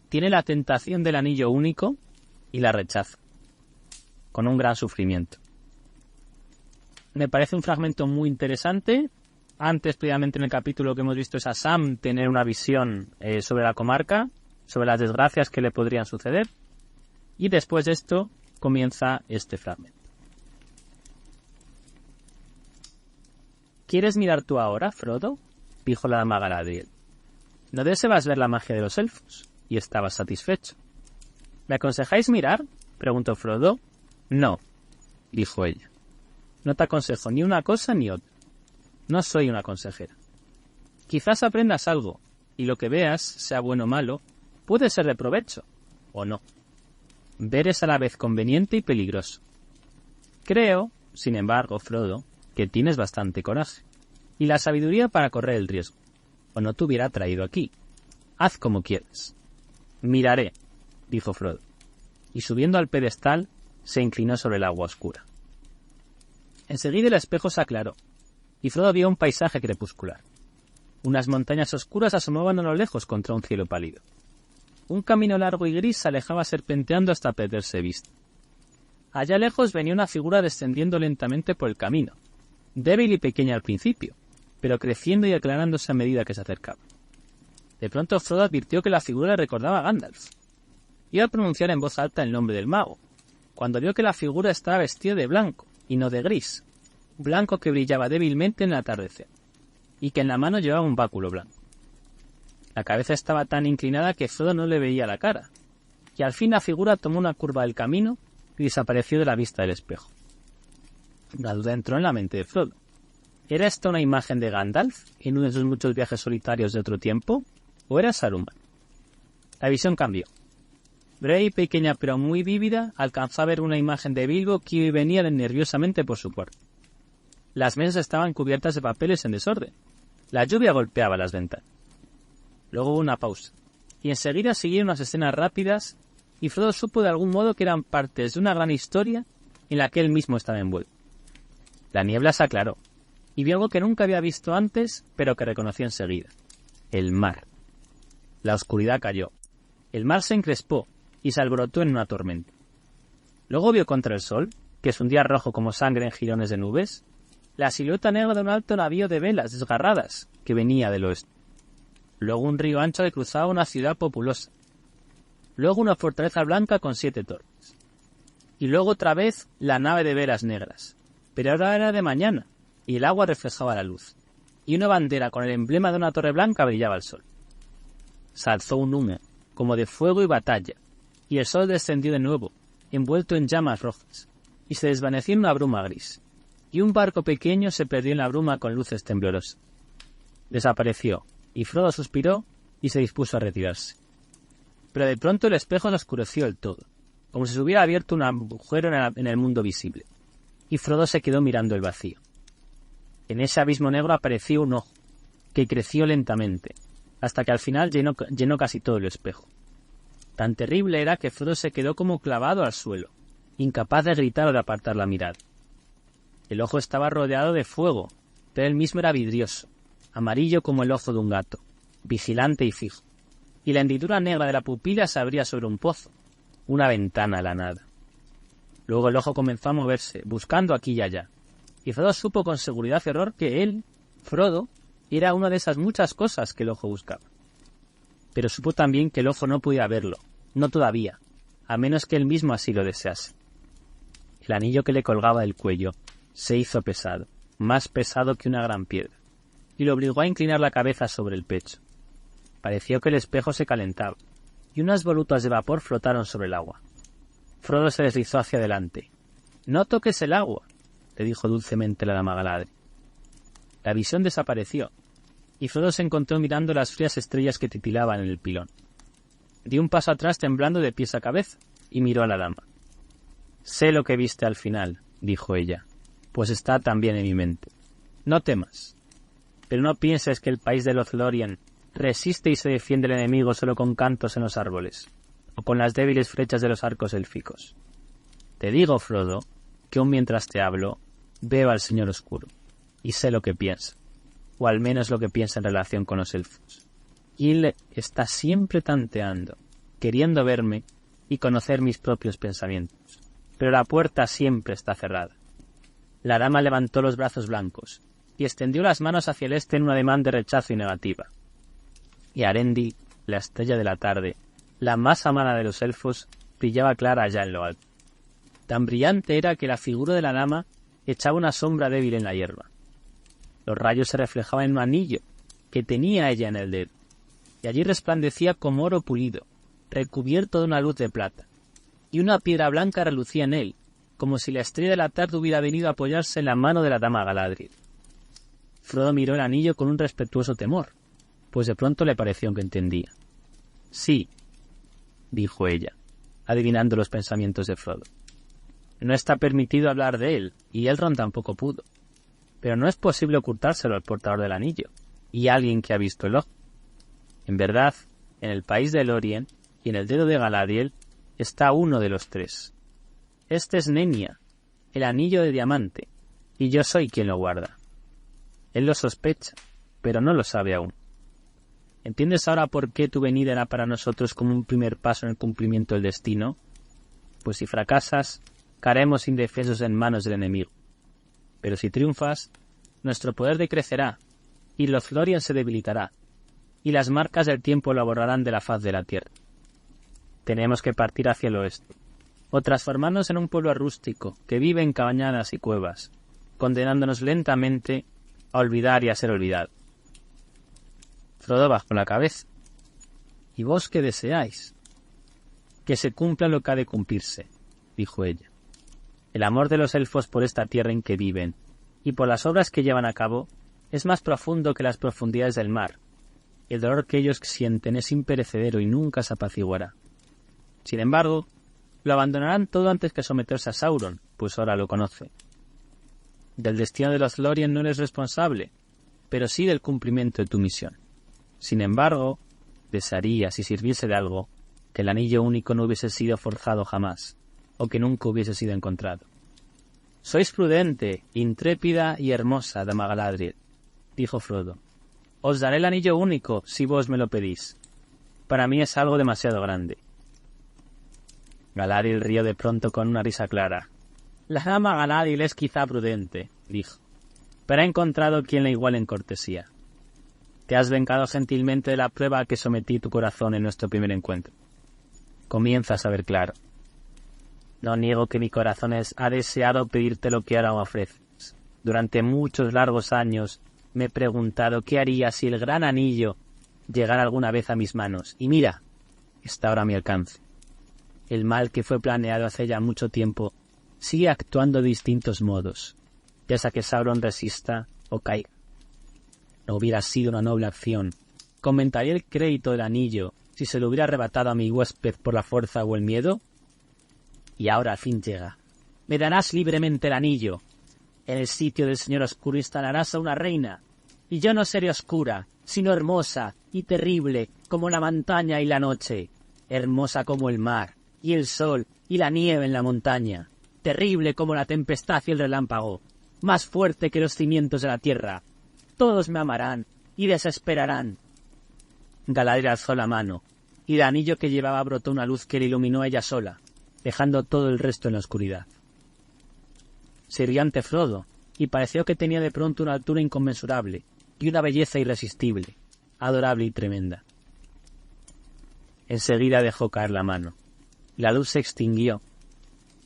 tiene la tentación del anillo único y la rechaza, con un gran sufrimiento. Me parece un fragmento muy interesante. Antes, previamente en el capítulo que hemos visto, es a Sam tener una visión sobre la comarca, sobre las desgracias que le podrían suceder. Y después de esto comienza este fragmento. ¿Quieres mirar tú ahora, Frodo?, dijo la dama Galadriel. ¿No deseabas ver la magia de los elfos? Y estabas satisfecho. ¿Me aconsejáis mirar?, preguntó Frodo. No, dijo ella. No te aconsejo ni una cosa ni otra. No soy una consejera. Quizás aprendas algo, y lo que veas, sea bueno o malo, puede ser de provecho, o no. Ver es a la vez conveniente y peligroso. Creo, sin embargo, Frodo, que tienes bastante coraje, y la sabiduría para correr el riesgo, o no te hubiera traído aquí. Haz como quieras. Miraré, dijo Frodo, y subiendo al pedestal, se inclinó sobre el agua oscura. Enseguida el espejo se aclaró, y Frodo vio un paisaje crepuscular. Unas montañas oscuras asomaban a lo lejos contra un cielo pálido. Un camino largo y gris se alejaba serpenteando hasta perderse vista. Allá lejos venía una figura descendiendo lentamente por el camino, débil y pequeña al principio, pero creciendo y aclarándose a medida que se acercaba. De pronto Frodo advirtió que la figura le recordaba a Gandalf. Iba a pronunciar en voz alta el nombre del mago, cuando vio que la figura estaba vestida de blanco, y no de gris, blanco que brillaba débilmente en el atardecer, y que en la mano llevaba un báculo blanco. La cabeza estaba tan inclinada que Frodo no le veía la cara, y al fin la figura tomó una curva del camino y desapareció de la vista del espejo. La duda entró en la mente de Frodo. ¿Era esta una imagen de Gandalf en uno de sus muchos viajes solitarios de otro tiempo? ¿O era Saruman? La visión cambió. Breve y pequeña pero muy vívida, alcanzó a ver una imagen de Bilbo que iba y venía nerviosamente por su cuarto. Las mesas estaban cubiertas de papeles en desorden. La lluvia golpeaba las ventanas. Luego hubo una pausa, y enseguida siguieron unas escenas rápidas, y Frodo supo de algún modo que eran partes de una gran historia en la que él mismo estaba envuelto. La niebla se aclaró, y vio algo que nunca había visto antes, pero que reconoció enseguida. El mar. La oscuridad cayó. El mar se encrespó, y se alborotó en una tormenta. Luego vio contra el sol, que es un día rojo como sangre en jirones de nubes, la silueta negra de un alto navío de velas desgarradas que venía del oeste. Luego un río ancho que cruzaba una ciudad populosa. Luego una fortaleza blanca con 7 torres. y luego otra vez la nave de velas negras. Pero ahora era de mañana, y el agua reflejaba la luz, y una bandera con el emblema de una torre blanca brillaba al sol. Se alzó un humo, como de fuego y batalla, y el sol descendió de nuevo, envuelto en llamas rojas, y se desvaneció en una bruma gris, y un barco pequeño se perdió en la bruma con luces temblorosas. Desapareció, y Frodo suspiró y se dispuso a retirarse. Pero de pronto el espejo se oscureció del todo, como si se hubiera abierto un agujero en el mundo visible, y Frodo se quedó mirando el vacío. En ese abismo negro apareció un ojo, que creció lentamente, hasta que al final llenó casi todo el espejo. Tan terrible era que Frodo se quedó como clavado al suelo, incapaz de gritar o de apartar la mirada. El ojo estaba rodeado de fuego, pero él mismo era vidrioso, amarillo como el ojo de un gato, vigilante y fijo, y la hendidura negra de la pupila se abría sobre un pozo, una ventana a la nada. Luego el ojo comenzó a moverse, buscando aquí y allá, y Frodo supo con seguridad y horror que él, Frodo, era una de esas muchas cosas que el ojo buscaba. Pero supo también que el ojo no podía verlo, no todavía, a menos que él mismo así lo desease. El anillo que le colgaba del cuello se hizo pesado, más pesado que una gran piedra, y lo obligó a inclinar la cabeza sobre el pecho. Pareció que el espejo se calentaba, y unas volutas de vapor flotaron sobre el agua. Frodo se deslizó hacia adelante. «No toques el agua», le dijo dulcemente la dama Galadriel. La visión desapareció, y Frodo se encontró mirando las frías estrellas que titilaban en el pilón. Dio un paso atrás temblando de pies a cabeza, y miró a la dama. «Sé lo que viste al final», dijo ella, «pues está también en mi mente. No temas. Pero no pienses que el país de Lothlórien resiste y se defiende el enemigo solo con cantos en los árboles, o con las débiles flechas de los arcos élficos. Te digo, Frodo, que aun mientras te hablo, veo al Señor Oscuro, y sé lo que piensa, o al menos lo que piensa en relación con los elfos. Y él está siempre tanteando, queriendo verme y conocer mis propios pensamientos, pero la puerta siempre está cerrada». La dama levantó los brazos blancos y extendió las manos hacia el este en un ademán de rechazo y negativa. Y Arendi, la estrella de la tarde, la más amada de los elfos, brillaba clara allá en lo alto. Tan brillante era que la figura de la dama echaba una sombra débil en la hierba. Los rayos se reflejaban en un anillo que tenía ella en el dedo, y allí resplandecía como oro pulido, recubierto de una luz de plata, y una piedra blanca relucía en él, como si la estrella de la tarde hubiera venido a apoyarse en la mano de la dama Galadriel. Frodo miró el anillo con un respetuoso temor, pues de pronto le pareció que entendía. «Sí», dijo ella, adivinando los pensamientos de Frodo. «No está permitido hablar de él, y Elrond tampoco pudo. Pero no es posible ocultárselo al portador del anillo, y a alguien que ha visto el ojo. En verdad, en el país de Lórien y en el dedo de Galadriel está uno de los tres. Este es Nenya, el anillo de diamante, y yo soy quien lo guarda. Él lo sospecha, pero no lo sabe aún. ¿Entiendes ahora por qué tu venida era para nosotros como un primer paso en el cumplimiento del destino? Pues si fracasas, caeremos indefensos en manos del enemigo. Pero si triunfas, nuestro poder decrecerá, y Lothlórien se debilitará, y las marcas del tiempo lo borrarán de la faz de la tierra. Tenemos que partir hacia el oeste, o transformarnos en un pueblo rústico que vive en cabañadas y cuevas, condenándonos lentamente a olvidar y a ser olvidado. Frodo bajó la cabeza. ¿Y vos qué deseáis? Que se cumpla lo que ha de cumplirse, dijo ella. El amor de los elfos por esta tierra en que viven, y por las obras que llevan a cabo, es más profundo que las profundidades del mar. El dolor que ellos sienten es imperecedero y nunca se apaciguará. Sin embargo, lo abandonarán todo antes que someterse a Sauron, pues ahora lo conoce. Del destino de los Lórien no eres responsable, pero sí del cumplimiento de tu misión. Sin embargo, desearía, si sirviese de algo, que el anillo único no hubiese sido forjado jamás, o que nunca hubiese sido encontrado. Sois prudente, intrépida y hermosa, dama Galadriel, dijo Frodo. Os daré el anillo único, si vos me lo pedís. Para mí es algo demasiado grande. Galadriel rió de pronto con una risa clara. La dama Galadriel es quizá prudente, dijo, pero ha encontrado quien la iguale en cortesía. Te has vengado gentilmente de la prueba a que sometí tu corazón en nuestro primer encuentro. Comienzas a ver claro. No niego que mi corazón ha deseado pedirte lo que ahora me ofreces. Durante muchos largos años me he preguntado qué haría si el gran anillo llegara alguna vez a mis manos. Y mira, está ahora a mi alcance. El mal que fue planeado hace ya mucho tiempo sigue actuando de distintos modos, ya sea que Sauron resista o caiga. No hubiera sido una noble acción. ¿Comentaría el crédito del anillo si se lo hubiera arrebatado a mi huésped por la fuerza o el miedo? Y ahora al fin llega. Me darás libremente el anillo. En el sitio del Señor Oscuro instalarás a una reina. Y yo no seré oscura, sino hermosa y terrible como la montaña y la noche. Hermosa como el mar, y el sol, y la nieve en la montaña. Terrible como la tempestad y el relámpago. Más fuerte que los cimientos de la tierra. Todos me amarán y desesperarán. Galadriel alzó la mano, y del anillo que llevaba brotó una luz que le iluminó a ella sola, dejando todo el resto en la oscuridad. Se irguió ante Frodo, y pareció que tenía de pronto una altura inconmensurable, y una belleza irresistible, adorable y tremenda. Enseguida dejó caer la mano. La luz se extinguió,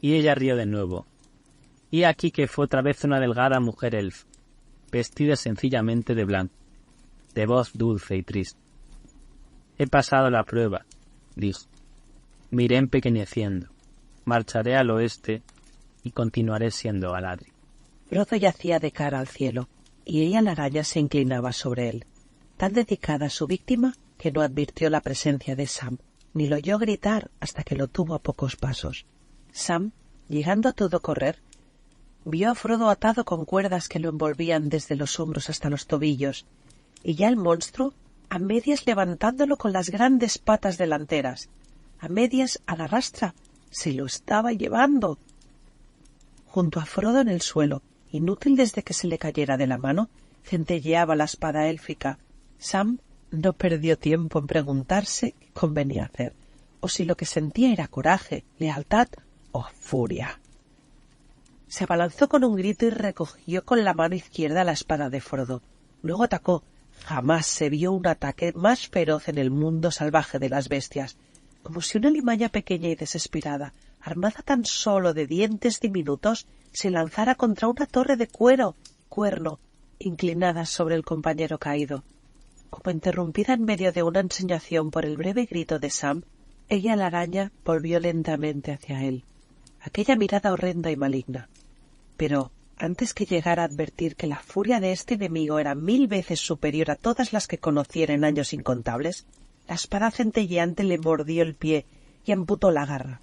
y ella rió de nuevo. Y aquí que fue otra vez una delgada mujer elf, vestida sencillamente de blanco, de voz dulce y triste. He pasado la prueba, dijo. Me iré empequeñeciendo, marcharé al oeste y continuaré siendo Galadriel. Frodo yacía de cara al cielo, y ella la araña se inclinaba sobre él, tan dedicada a su víctima que no advirtió la presencia de Sam, ni lo oyó gritar hasta que lo tuvo a pocos pasos. Sam, llegando a todo correr, vio a Frodo atado con cuerdas que lo envolvían desde los hombros hasta los tobillos, y ya el monstruo a medias levantándolo con las grandes patas delanteras, a medias a la rastra, se lo estaba llevando. Junto a Frodo en el suelo, inútil desde que se le cayera de la mano, centelleaba la espada élfica. Sam no perdió tiempo en preguntarse qué convenía hacer, o si lo que sentía era coraje, lealtad o furia. Se abalanzó con un grito y recogió con la mano izquierda la espada de Frodo. Luego atacó. Jamás se vio un ataque más feroz en el mundo salvaje de las bestias, como si una limaña pequeña y desesperada, armada tan solo de dientes diminutos, se lanzara contra una torre de cuerno, inclinada sobre el compañero caído. Como interrumpida en medio de una enseñación por el breve grito de Sam, ella la araña volvió lentamente hacia él, aquella mirada horrenda y maligna. Pero antes que llegara a advertir que la furia de este enemigo era 1000 veces superior a todas las que conociera en años incontables, la espada centelleante le mordió el pie y amputó la garra.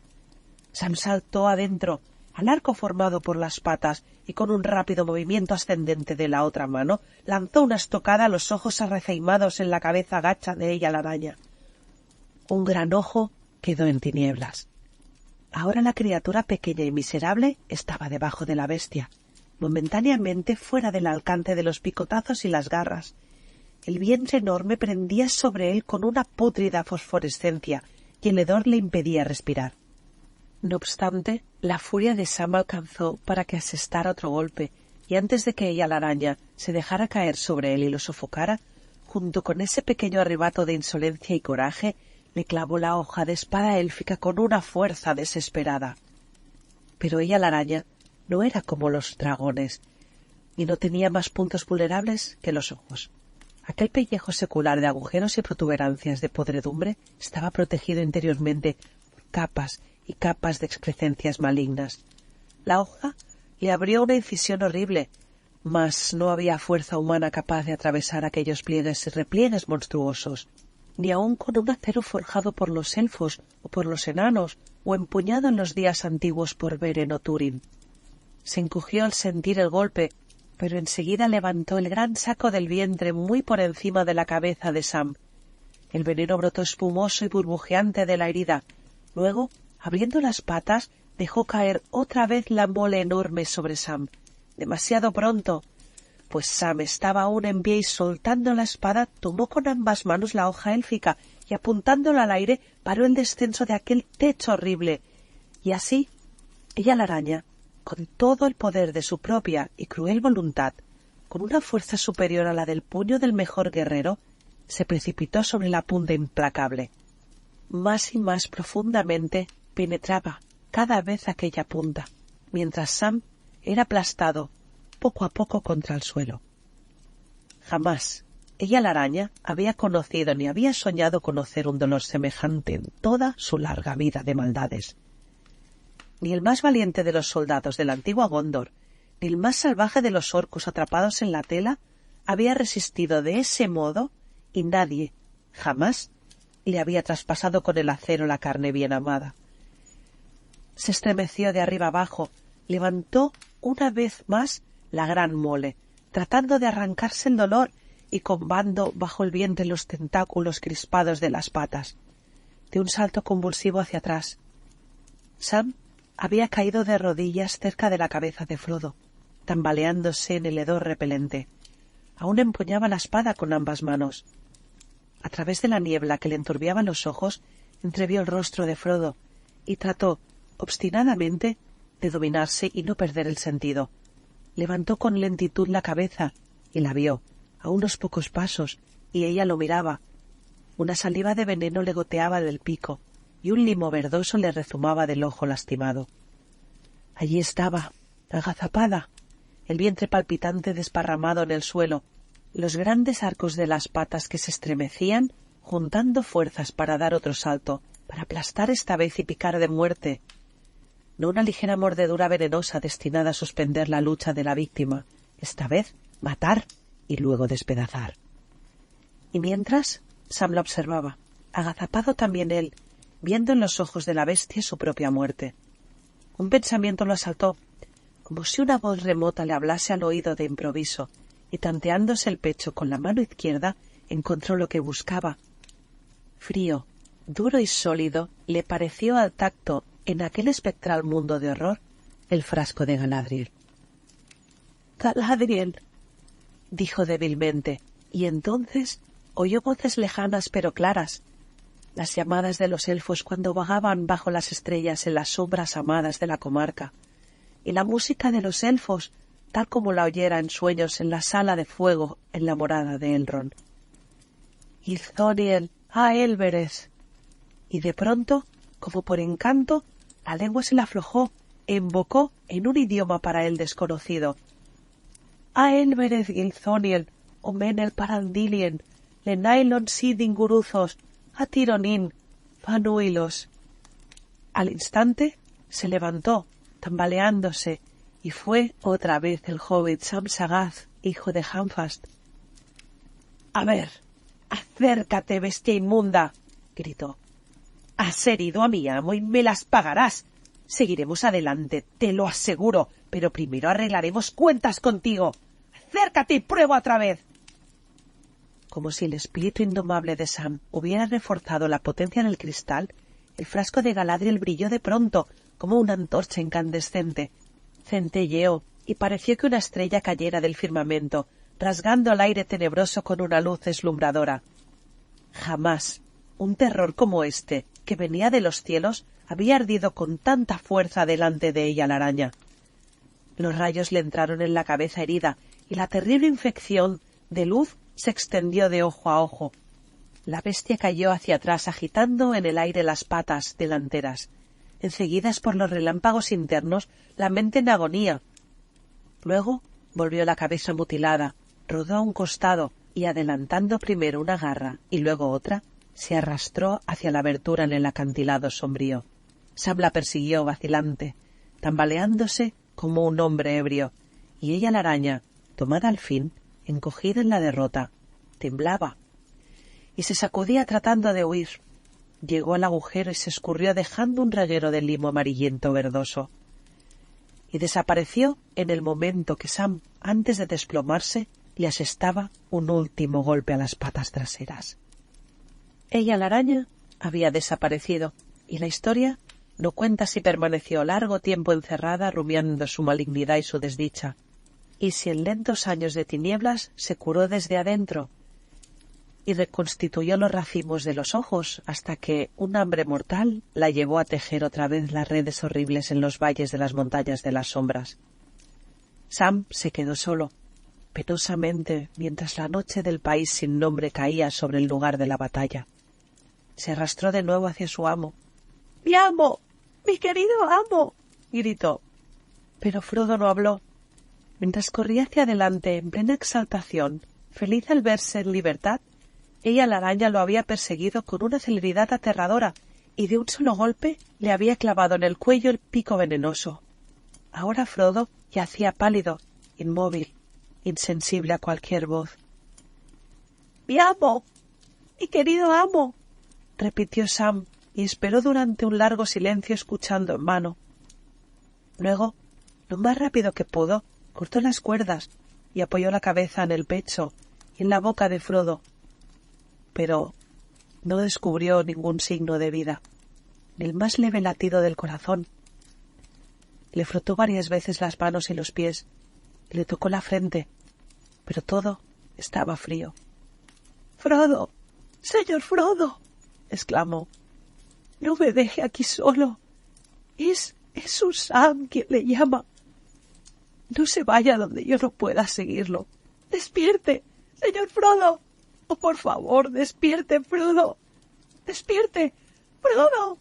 Sam saltó adentro, al arco formado por las patas, y con un rápido movimiento ascendente de la otra mano, lanzó una estocada a los ojos arreceimados en la cabeza gacha de ella la araña. Un gran ojo quedó en tinieblas. Ahora la criatura pequeña y miserable estaba debajo de la bestia, momentáneamente fuera del alcance de los picotazos y las garras. El vientre enorme prendía sobre él con una pútrida fosforescencia y el hedor le impedía respirar. No obstante, la furia de Sam alcanzó para que asestara otro golpe, y antes de que ella, la araña, se dejara caer sobre él y lo sofocara, junto con ese pequeño arrebato de insolencia y coraje, le clavó la hoja de espada élfica con una fuerza desesperada. Pero ella, la araña, no era como los dragones, y no tenía más puntos vulnerables que los ojos. Aquel pellejo secular de agujeros y protuberancias de podredumbre estaba protegido interiormente por capas y capas de excrescencias malignas. La hoja le abrió una incisión horrible, mas no había fuerza humana capaz de atravesar aquellos pliegues y repliegues monstruosos, ni aun con un acero forjado por los elfos o por los enanos o empuñado en los días antiguos por Beren o Túrin. Se encogió al sentir el golpe, pero enseguida levantó el gran saco del vientre muy por encima de la cabeza de Sam. El veneno brotó espumoso y burbujeante de la herida. Luego, abriendo las patas, dejó caer otra vez la mole enorme sobre Sam. Demasiado pronto, pues Sam estaba aún en pie y soltando la espada, tomó con ambas manos la hoja élfica y apuntándola al aire paró el descenso de aquel techo horrible. Y así, ella, la araña, con todo el poder de su propia y cruel voluntad, con una fuerza superior a la del puño del mejor guerrero, se precipitó sobre la punta implacable. Más y más profundamente penetraba, cada vez aquella punta, mientras Sam era aplastado poco a poco contra el suelo. Jamás ella, la araña, había conocido ni había soñado conocer un dolor semejante en toda su larga vida de maldades. Ni el más valiente de los soldados de la antigua Gondor, ni el más salvaje de los orcos atrapados en la tela, había resistido de ese modo, y nadie, jamás, le había traspasado con el acero la carne bien amada. Se estremeció de arriba abajo, levantó una vez más la gran mole, tratando de arrancarse el dolor y combando bajo el vientre los tentáculos crispados de las patas. De un salto convulsivo hacia atrás, Sam había caído de rodillas cerca de la cabeza de Frodo, tambaleándose en el hedor repelente. Aún empuñaba la espada con ambas manos. A través de la niebla que le enturbiaba los ojos, entrevió el rostro de Frodo y trató, obstinadamente, de dominarse y no perder el sentido. Levantó con lentitud la cabeza y la vio, a unos pocos pasos, y ella lo miraba. Una saliva de veneno le goteaba del pico, y un limo verdoso le rezumaba del ojo lastimado. Allí estaba, agazapada, el vientre palpitante desparramado en el suelo, los grandes arcos de las patas que se estremecían, juntando fuerzas para dar otro salto, para aplastar esta vez y picar de muerte. No una ligera mordedura venenosa destinada a suspender la lucha de la víctima, esta vez matar y luego despedazar. Y mientras, Sam la observaba, agazapado también él, viendo en los ojos de la bestia su propia muerte. Un pensamiento lo asaltó, como si una voz remota le hablase al oído de improviso, y tanteándose el pecho con la mano izquierda, encontró lo que buscaba. Frío, duro y sólido, le pareció al tacto, en aquel espectral mundo de horror, el frasco de Galadriel. —Galadriel —dijo débilmente, y entonces oyó voces lejanas pero claras, las llamadas de los elfos cuando vagaban bajo las estrellas en las sombras amadas de la comarca, y la música de los elfos, tal como la oyera en sueños en la sala de fuego en la morada de Elrond. —Gilthoniel, Elbereth. Y de pronto, como por encanto, la lengua se le aflojó e invocó en un idioma para él desconocido. Elbereth Gilthoniel, Omenel Parandilien, Lenailon Sidin Guruzos, Tironin, Fanuilos. Al instante se levantó, tambaleándose, y fue otra vez el hobbit Sam Sagaz, hijo de Hamfast. —A ver, acércate, bestia inmunda —gritó—. Has herido a mi amo y me las pagarás. Seguiremos adelante, te lo aseguro, pero primero arreglaremos cuentas contigo. ¡Acércate y prueba otra vez! Como si el espíritu indomable de Sam hubiera reforzado la potencia del cristal, el frasco de Galadriel brilló de pronto como una antorcha incandescente. Centelleó y pareció que una estrella cayera del firmamento, rasgando el aire tenebroso con una luz deslumbradora. Jamás un terror como este, que venía de los cielos, había ardido con tanta fuerza delante de ella la araña. Los rayos le entraron en la cabeza herida, y la terrible infección de luz se extendió de ojo a ojo. La bestia cayó hacia atrás, agitando en el aire las patas delanteras. Enseguidas por los relámpagos internos, la mente en agonía. Luego volvió la cabeza mutilada, rodó a un costado, y adelantando primero una garra y luego otra, se arrastró hacia la abertura en el acantilado sombrío. Sam la persiguió vacilante, tambaleándose como un hombre ebrio, y ella, la araña, tomada al fin, encogida en la derrota, temblaba, y se sacudía tratando de huir. Llegó al agujero y se escurrió dejando un reguero de limo amarillento verdoso. Y desapareció en el momento que Sam, antes de desplomarse, le asestaba un último golpe a las patas traseras. Ella, la araña, había desaparecido, y la historia no cuenta si permaneció largo tiempo encerrada rumiando su malignidad y su desdicha, y si en lentos años de tinieblas se curó desde adentro, y reconstituyó los racimos de los ojos hasta que un hambre mortal la llevó a tejer otra vez las redes horribles en los valles de las montañas de las sombras. Sam se quedó solo, penosamente, mientras la noche del país sin nombre caía sobre el lugar de la batalla. Se arrastró de nuevo hacia su amo. —¡Mi amo! ¡Mi querido amo! gritó. Pero Frodo no habló. Mientras corría hacia adelante en plena exaltación, feliz al verse en libertad, ella la araña lo había perseguido con una celeridad aterradora y de un solo golpe le había clavado en el cuello el pico venenoso. Ahora Frodo yacía pálido, inmóvil, insensible a cualquier voz. ¡Mi amo! ¡Mi querido amo! repitió Sam y esperó durante un largo silencio escuchando en vano. Luego, lo más rápido que pudo, cortó las cuerdas y apoyó la cabeza en el pecho y en la boca de Frodo. Pero no descubrió ningún signo de vida, ni el más leve latido del corazón. Le frotó varias veces las manos y los pies, y le tocó la frente, pero todo estaba frío. —¡Frodo! ¡Señor Frodo! —exclamó—. No me deje aquí solo. Es su Sam quien le llama. No se vaya donde yo no pueda seguirlo. ¡Despierte, señor Frodo! ¡Oh, por favor, despierte, Frodo! ¡Despierte, Frodo!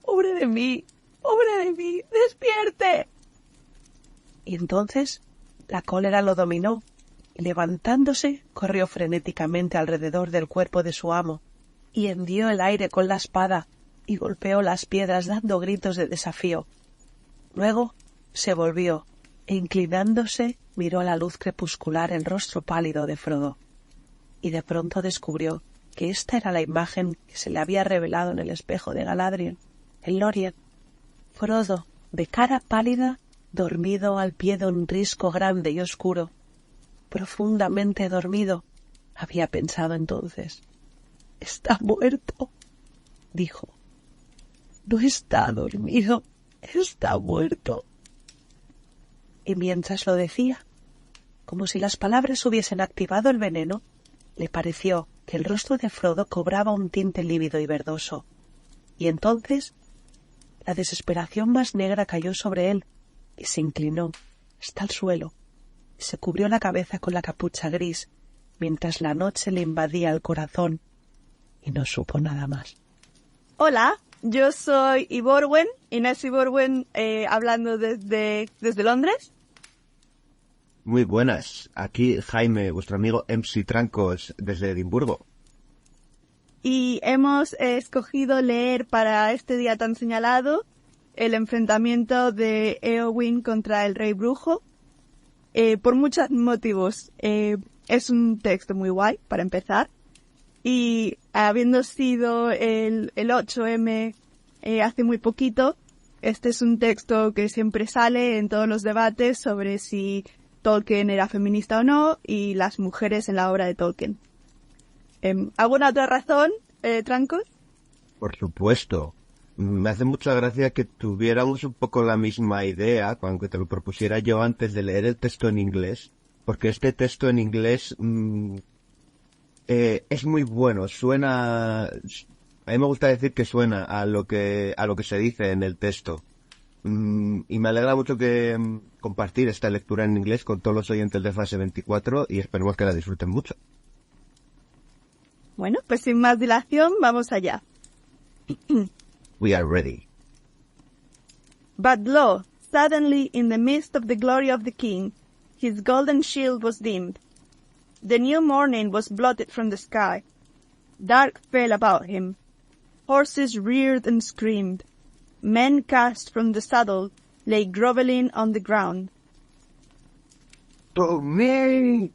¡Pobre de mí! ¡Pobre de mí! ¡Despierte! Y entonces la cólera lo dominó, y levantándose, corrió frenéticamente alrededor del cuerpo de su amo, y hendió el aire con la espada, y golpeó las piedras dando gritos de desafío. Luego se volvió, e inclinándose miró a la luz crepuscular el rostro pálido de Frodo, y de pronto descubrió que esta era la imagen que se le había revelado en el espejo de Galadriel, en Lórien. Frodo, de cara pálida, dormido al pie de un risco grande y oscuro. Profundamente dormido, había pensado entonces. «Está muerto», dijo. «No está dormido, está muerto». Y mientras lo decía, como si las palabras hubiesen activado el veneno, le pareció que el rostro de Frodo cobraba un tinte lívido y verdoso. Y entonces la desesperación más negra cayó sobre él y se inclinó hasta el suelo y se cubrió la cabeza con la capucha gris mientras la noche le invadía el corazón y no supo nada más. Hola, yo soy Iborwen, Inés Iborwen, hablando desde Londres. Muy buenas, aquí Jaime, vuestro amigo MC Trancos, desde Edimburgo. Y hemos escogido leer para este día tan señalado el enfrentamiento de Éowyn contra el Rey Brujo, por muchos motivos. Es un texto muy guay, para empezar, y habiendo sido el 8M hace muy poquito, este es un texto que siempre sale en todos los debates sobre si Tolkien era feminista o no, y las mujeres en la obra de Tolkien. ¿Alguna otra razón, Trancos? Por supuesto. Me hace mucha gracia que tuviéramos un poco la misma idea, aunque te lo propusiera yo antes de leer el texto en inglés, porque este texto en inglés es muy bueno, suena... A mí me gusta decir que suena a lo que se dice en el texto. Y me alegra mucho que compartir esta lectura en inglés con todos los oyentes de Fase 24 y esperemos que la disfruten mucho. Bueno, pues sin más dilación, vamos allá. We are ready. But lo, suddenly in the midst of the glory of the king, his golden shield was dimmed. The new morning was blotted from the sky. Dark fell about him. Horses reared and screamed. Men cast from the saddle lay grovelling on the ground. To me!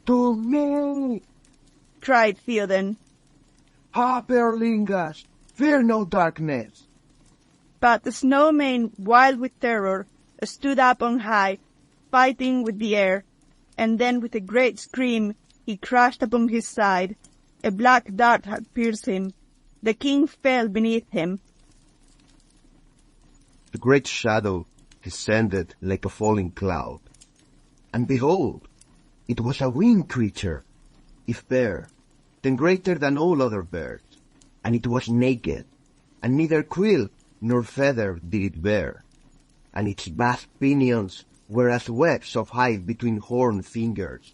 To me! Cried Theoden. Ha, Berlingas! Fear no darkness! But the snowman, wild with terror, stood up on high, fighting with the air, and then with a great scream he crashed upon his side. A black dart had pierced him. The king fell beneath him. The great shadow descended like a falling cloud. And behold, it was a winged creature, if fair, then greater than all other birds. And it was naked, and neither quill nor feather did it bear. And its vast pinions were as webs of hide between horned fingers.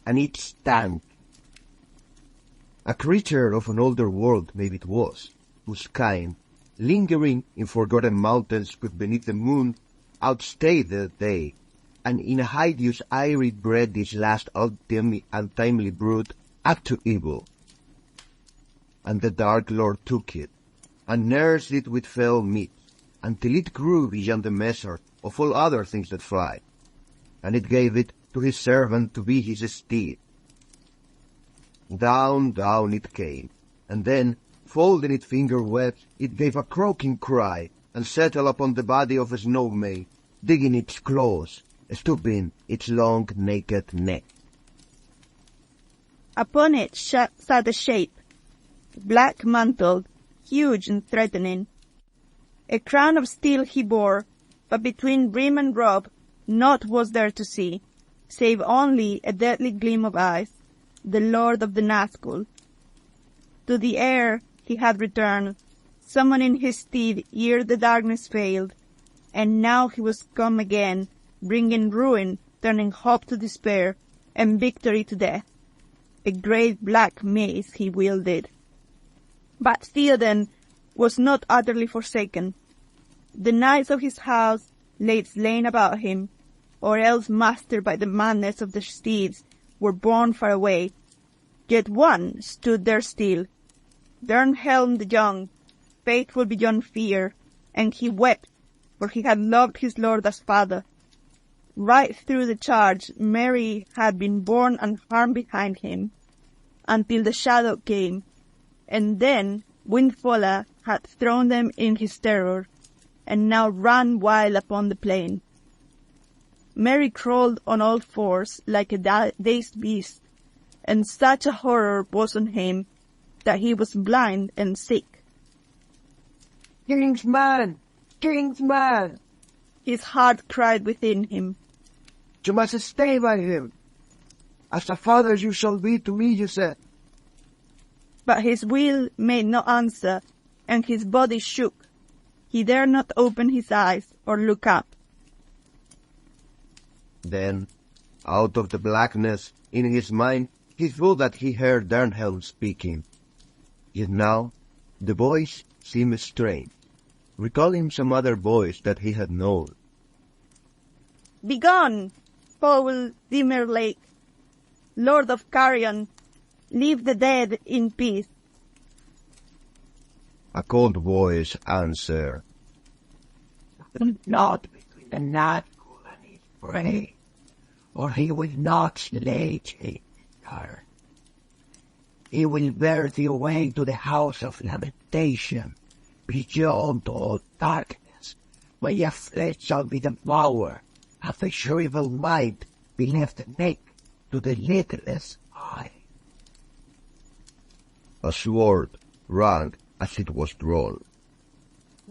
And its tongue, a creature of an older world maybe it was, whose kind lingering in forgotten mountains could beneath the moon outstay the day, and in a hideous eyrie bred this last untimely brood up to evil. And the Dark Lord took it, and nursed it with fell meat, until it grew beyond the measure of all other things that fly, and it gave it to his servant to be his steed. Down, down it came, and then, folding its finger webs, it gave a croaking cry, and settled upon the body of a snow maid, digging its claws, stooping its long naked neck. Upon it sat a shape, black-mantled, huge and threatening. A crown of steel he bore, but between brim and robe naught was there to see, save only a deadly gleam of eyes, the Lord of the Nazgul. To the air he had returned, summoning his steed ere the darkness failed, and now he was come again, bringing ruin, turning hope to despair, and victory to death. A great black mace he wielded. But Theoden was not utterly forsaken. The knights of his house lay slain about him, or else mastered by the madness of the steeds, were borne far away. Yet one stood there still, Dernhelm the Young, faithful beyond fear, and he wept, for he had loved his lord as father. Right through the charge Merry had been borne unharmed behind him, until the shadow came, and then Windfalla had thrown them in his terror, and now ran wild upon the plain. Merry crawled on all fours like a dazed beast, and such a horror was on him that he was blind and sick. Kingsman! Kingsman! His heart cried within him. You must stay by him. As a father you shall be to me, you said. But his will made no answer, and his body shook. He dared not open his eyes or look up. Then, out of the blackness, in his mind, he thought that he heard Dernhelm speaking. Yet now, the voice seemed strange, recalling some other voice that he had known. Begone, foul Dimmerlake, Lord of Carrion, leave the dead in peace. A cold voice answered. Not between the Nazgul and his prey, or he will not slay her. He will bear thee away to the house of lamentation, beyond all darkness, where your flesh shall be devoured, and the shriveled mind be left naked to the lidless eye. A sword rang as it was drawn.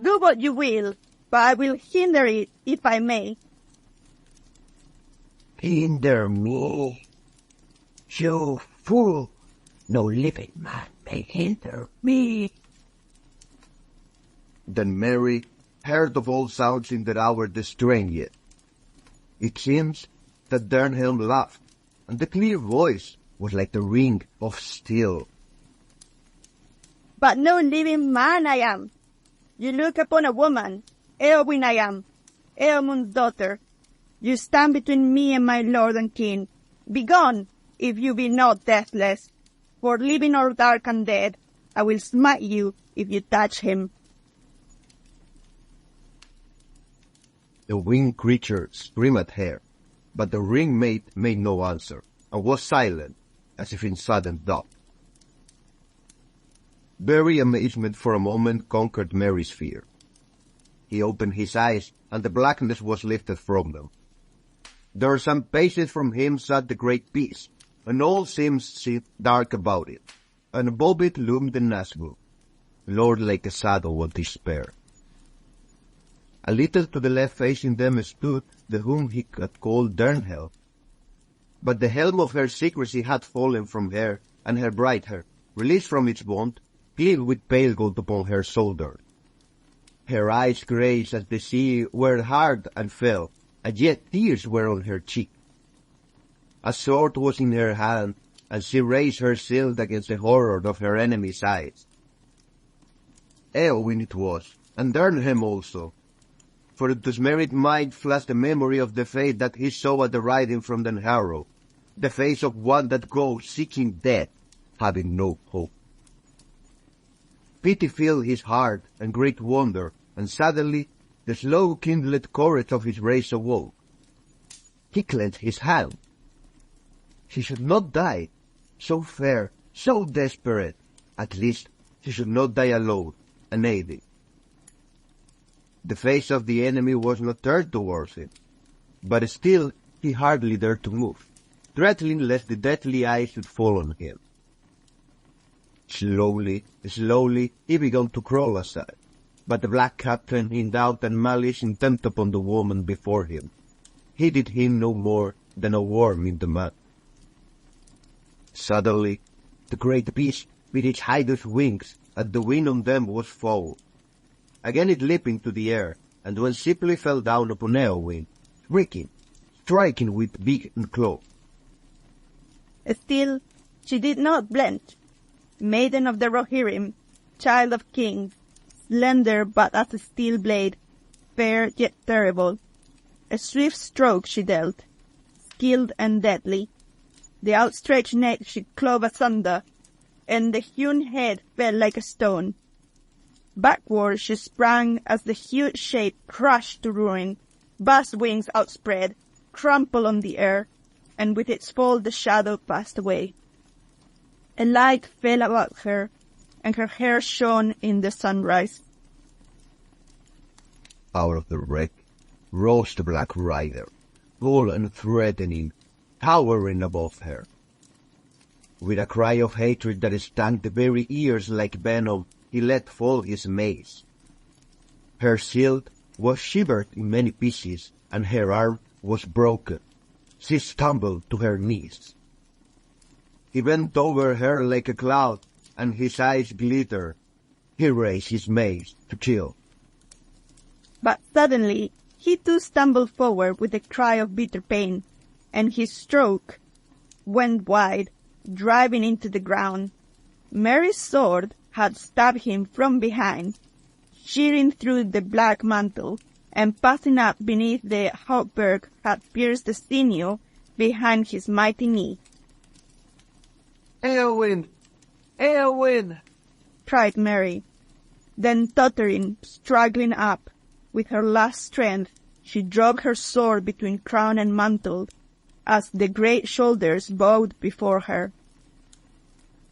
Do what you will, but I will hinder it if I may. Hinder me? You fool! No living man may hinder me. Then Merry heard of all sounds in that hour the strangest. It seems that Dernhelm laughed, and the clear voice was like the ring of steel. But no living man I am. You look upon a woman, Eowyn I am, Eomund's daughter. You stand between me and my lord and king. Begone, if you be not deathless. For living or dark and dead, I will smite you if you touch him. The winged creature screamed at her, but the ringmate made no answer, and was silent, as if in sudden thought. Very amazement for a moment conquered Merry's fear. He opened his eyes, and the blackness was lifted from them. There some paces from him sat the great beast, and all seemed dark about it, and above it loomed the Nazgul, Lord like a shadow of despair. A little to the left facing them stood the whom he had called Dernhelm, but the helm of her secrecy had fallen from her, and her bright hair, released from its bond, glittered with pale gold upon her shoulder. Her eyes grazed as the sea were hard and fell, and yet tears were on her cheek. A sword was in her hand, and she raised her shield against the horror of her enemy's eyes. Eowyn it was, and Durham also. For to his merry mind flashed the memory of the fate that he saw at the riding from Den Harrow, the face of one that goes seeking death, having no hope. Pity filled his heart and great wonder, and suddenly the slow kindled courage of his race awoke. He clenched his hand. She should not die, so fair, so desperate. At least she should not die alone, unaided. The face of the enemy was not turned towards him, but still he hardly dared to move, dreading lest the deadly eye should fall on him. Slowly, he began to crawl aside, but the black captain, in doubt and malice intent upon the woman before him, heeded him no more than a worm in the mud. Suddenly, the great beast, with its hideous wings, as the wind on them was foul. Again it leaped into the air, and when simply fell down upon Eowyn, striking with beak and claw. Still, she did not blench. Maiden of the Rohirrim, child of kings, slender but as a steel blade, fair yet terrible. A swift stroke she dealt, skilled and deadly. The outstretched neck she clove asunder, and the hewn head fell like a stone. Backward she sprang as the huge shape crushed to ruin, vast wings outspread, crumpled on the air, and with its fall the shadow passed away. A light fell about her, and her hair shone in the sunrise. Out of the wreck rose the Black Rider, tall and threatening, towering above her. With a cry of hatred that stung the very ears like venom, he let fall his mace. Her shield was shivered in many pieces, and her arm was broken. She stumbled to her knees. He bent over her like a cloud, and his eyes glittered. He raised his mace to kill. But suddenly he too stumbled forward with a cry of bitter pain, and his stroke went wide, driving into the ground. Merry's sword had stabbed him from behind, shearing through the black mantle, and passing up beneath the hauberk had pierced the sinew behind his mighty knee. Eowyn! Eowyn! Cried Merry. Then tottering, struggling up, with her last strength, she drove her sword between crown and mantle, as the great shoulders bowed before her.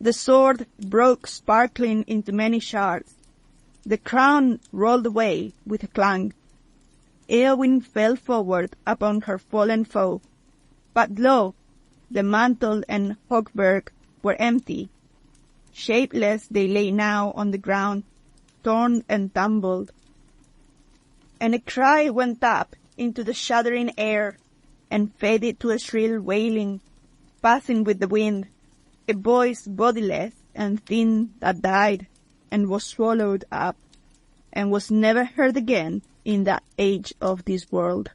The sword broke sparkling into many shards. The crown rolled away with a clang. Eowyn fell forward upon her fallen foe. But lo! The mantle and hauberk were empty. Shapeless they lay now on the ground, torn and tumbled. And a cry went up into the shuddering air, and faded to a shrill wailing, passing with the wind, a voice bodiless and thin that died, and was swallowed up, and was never heard again in that age of this world.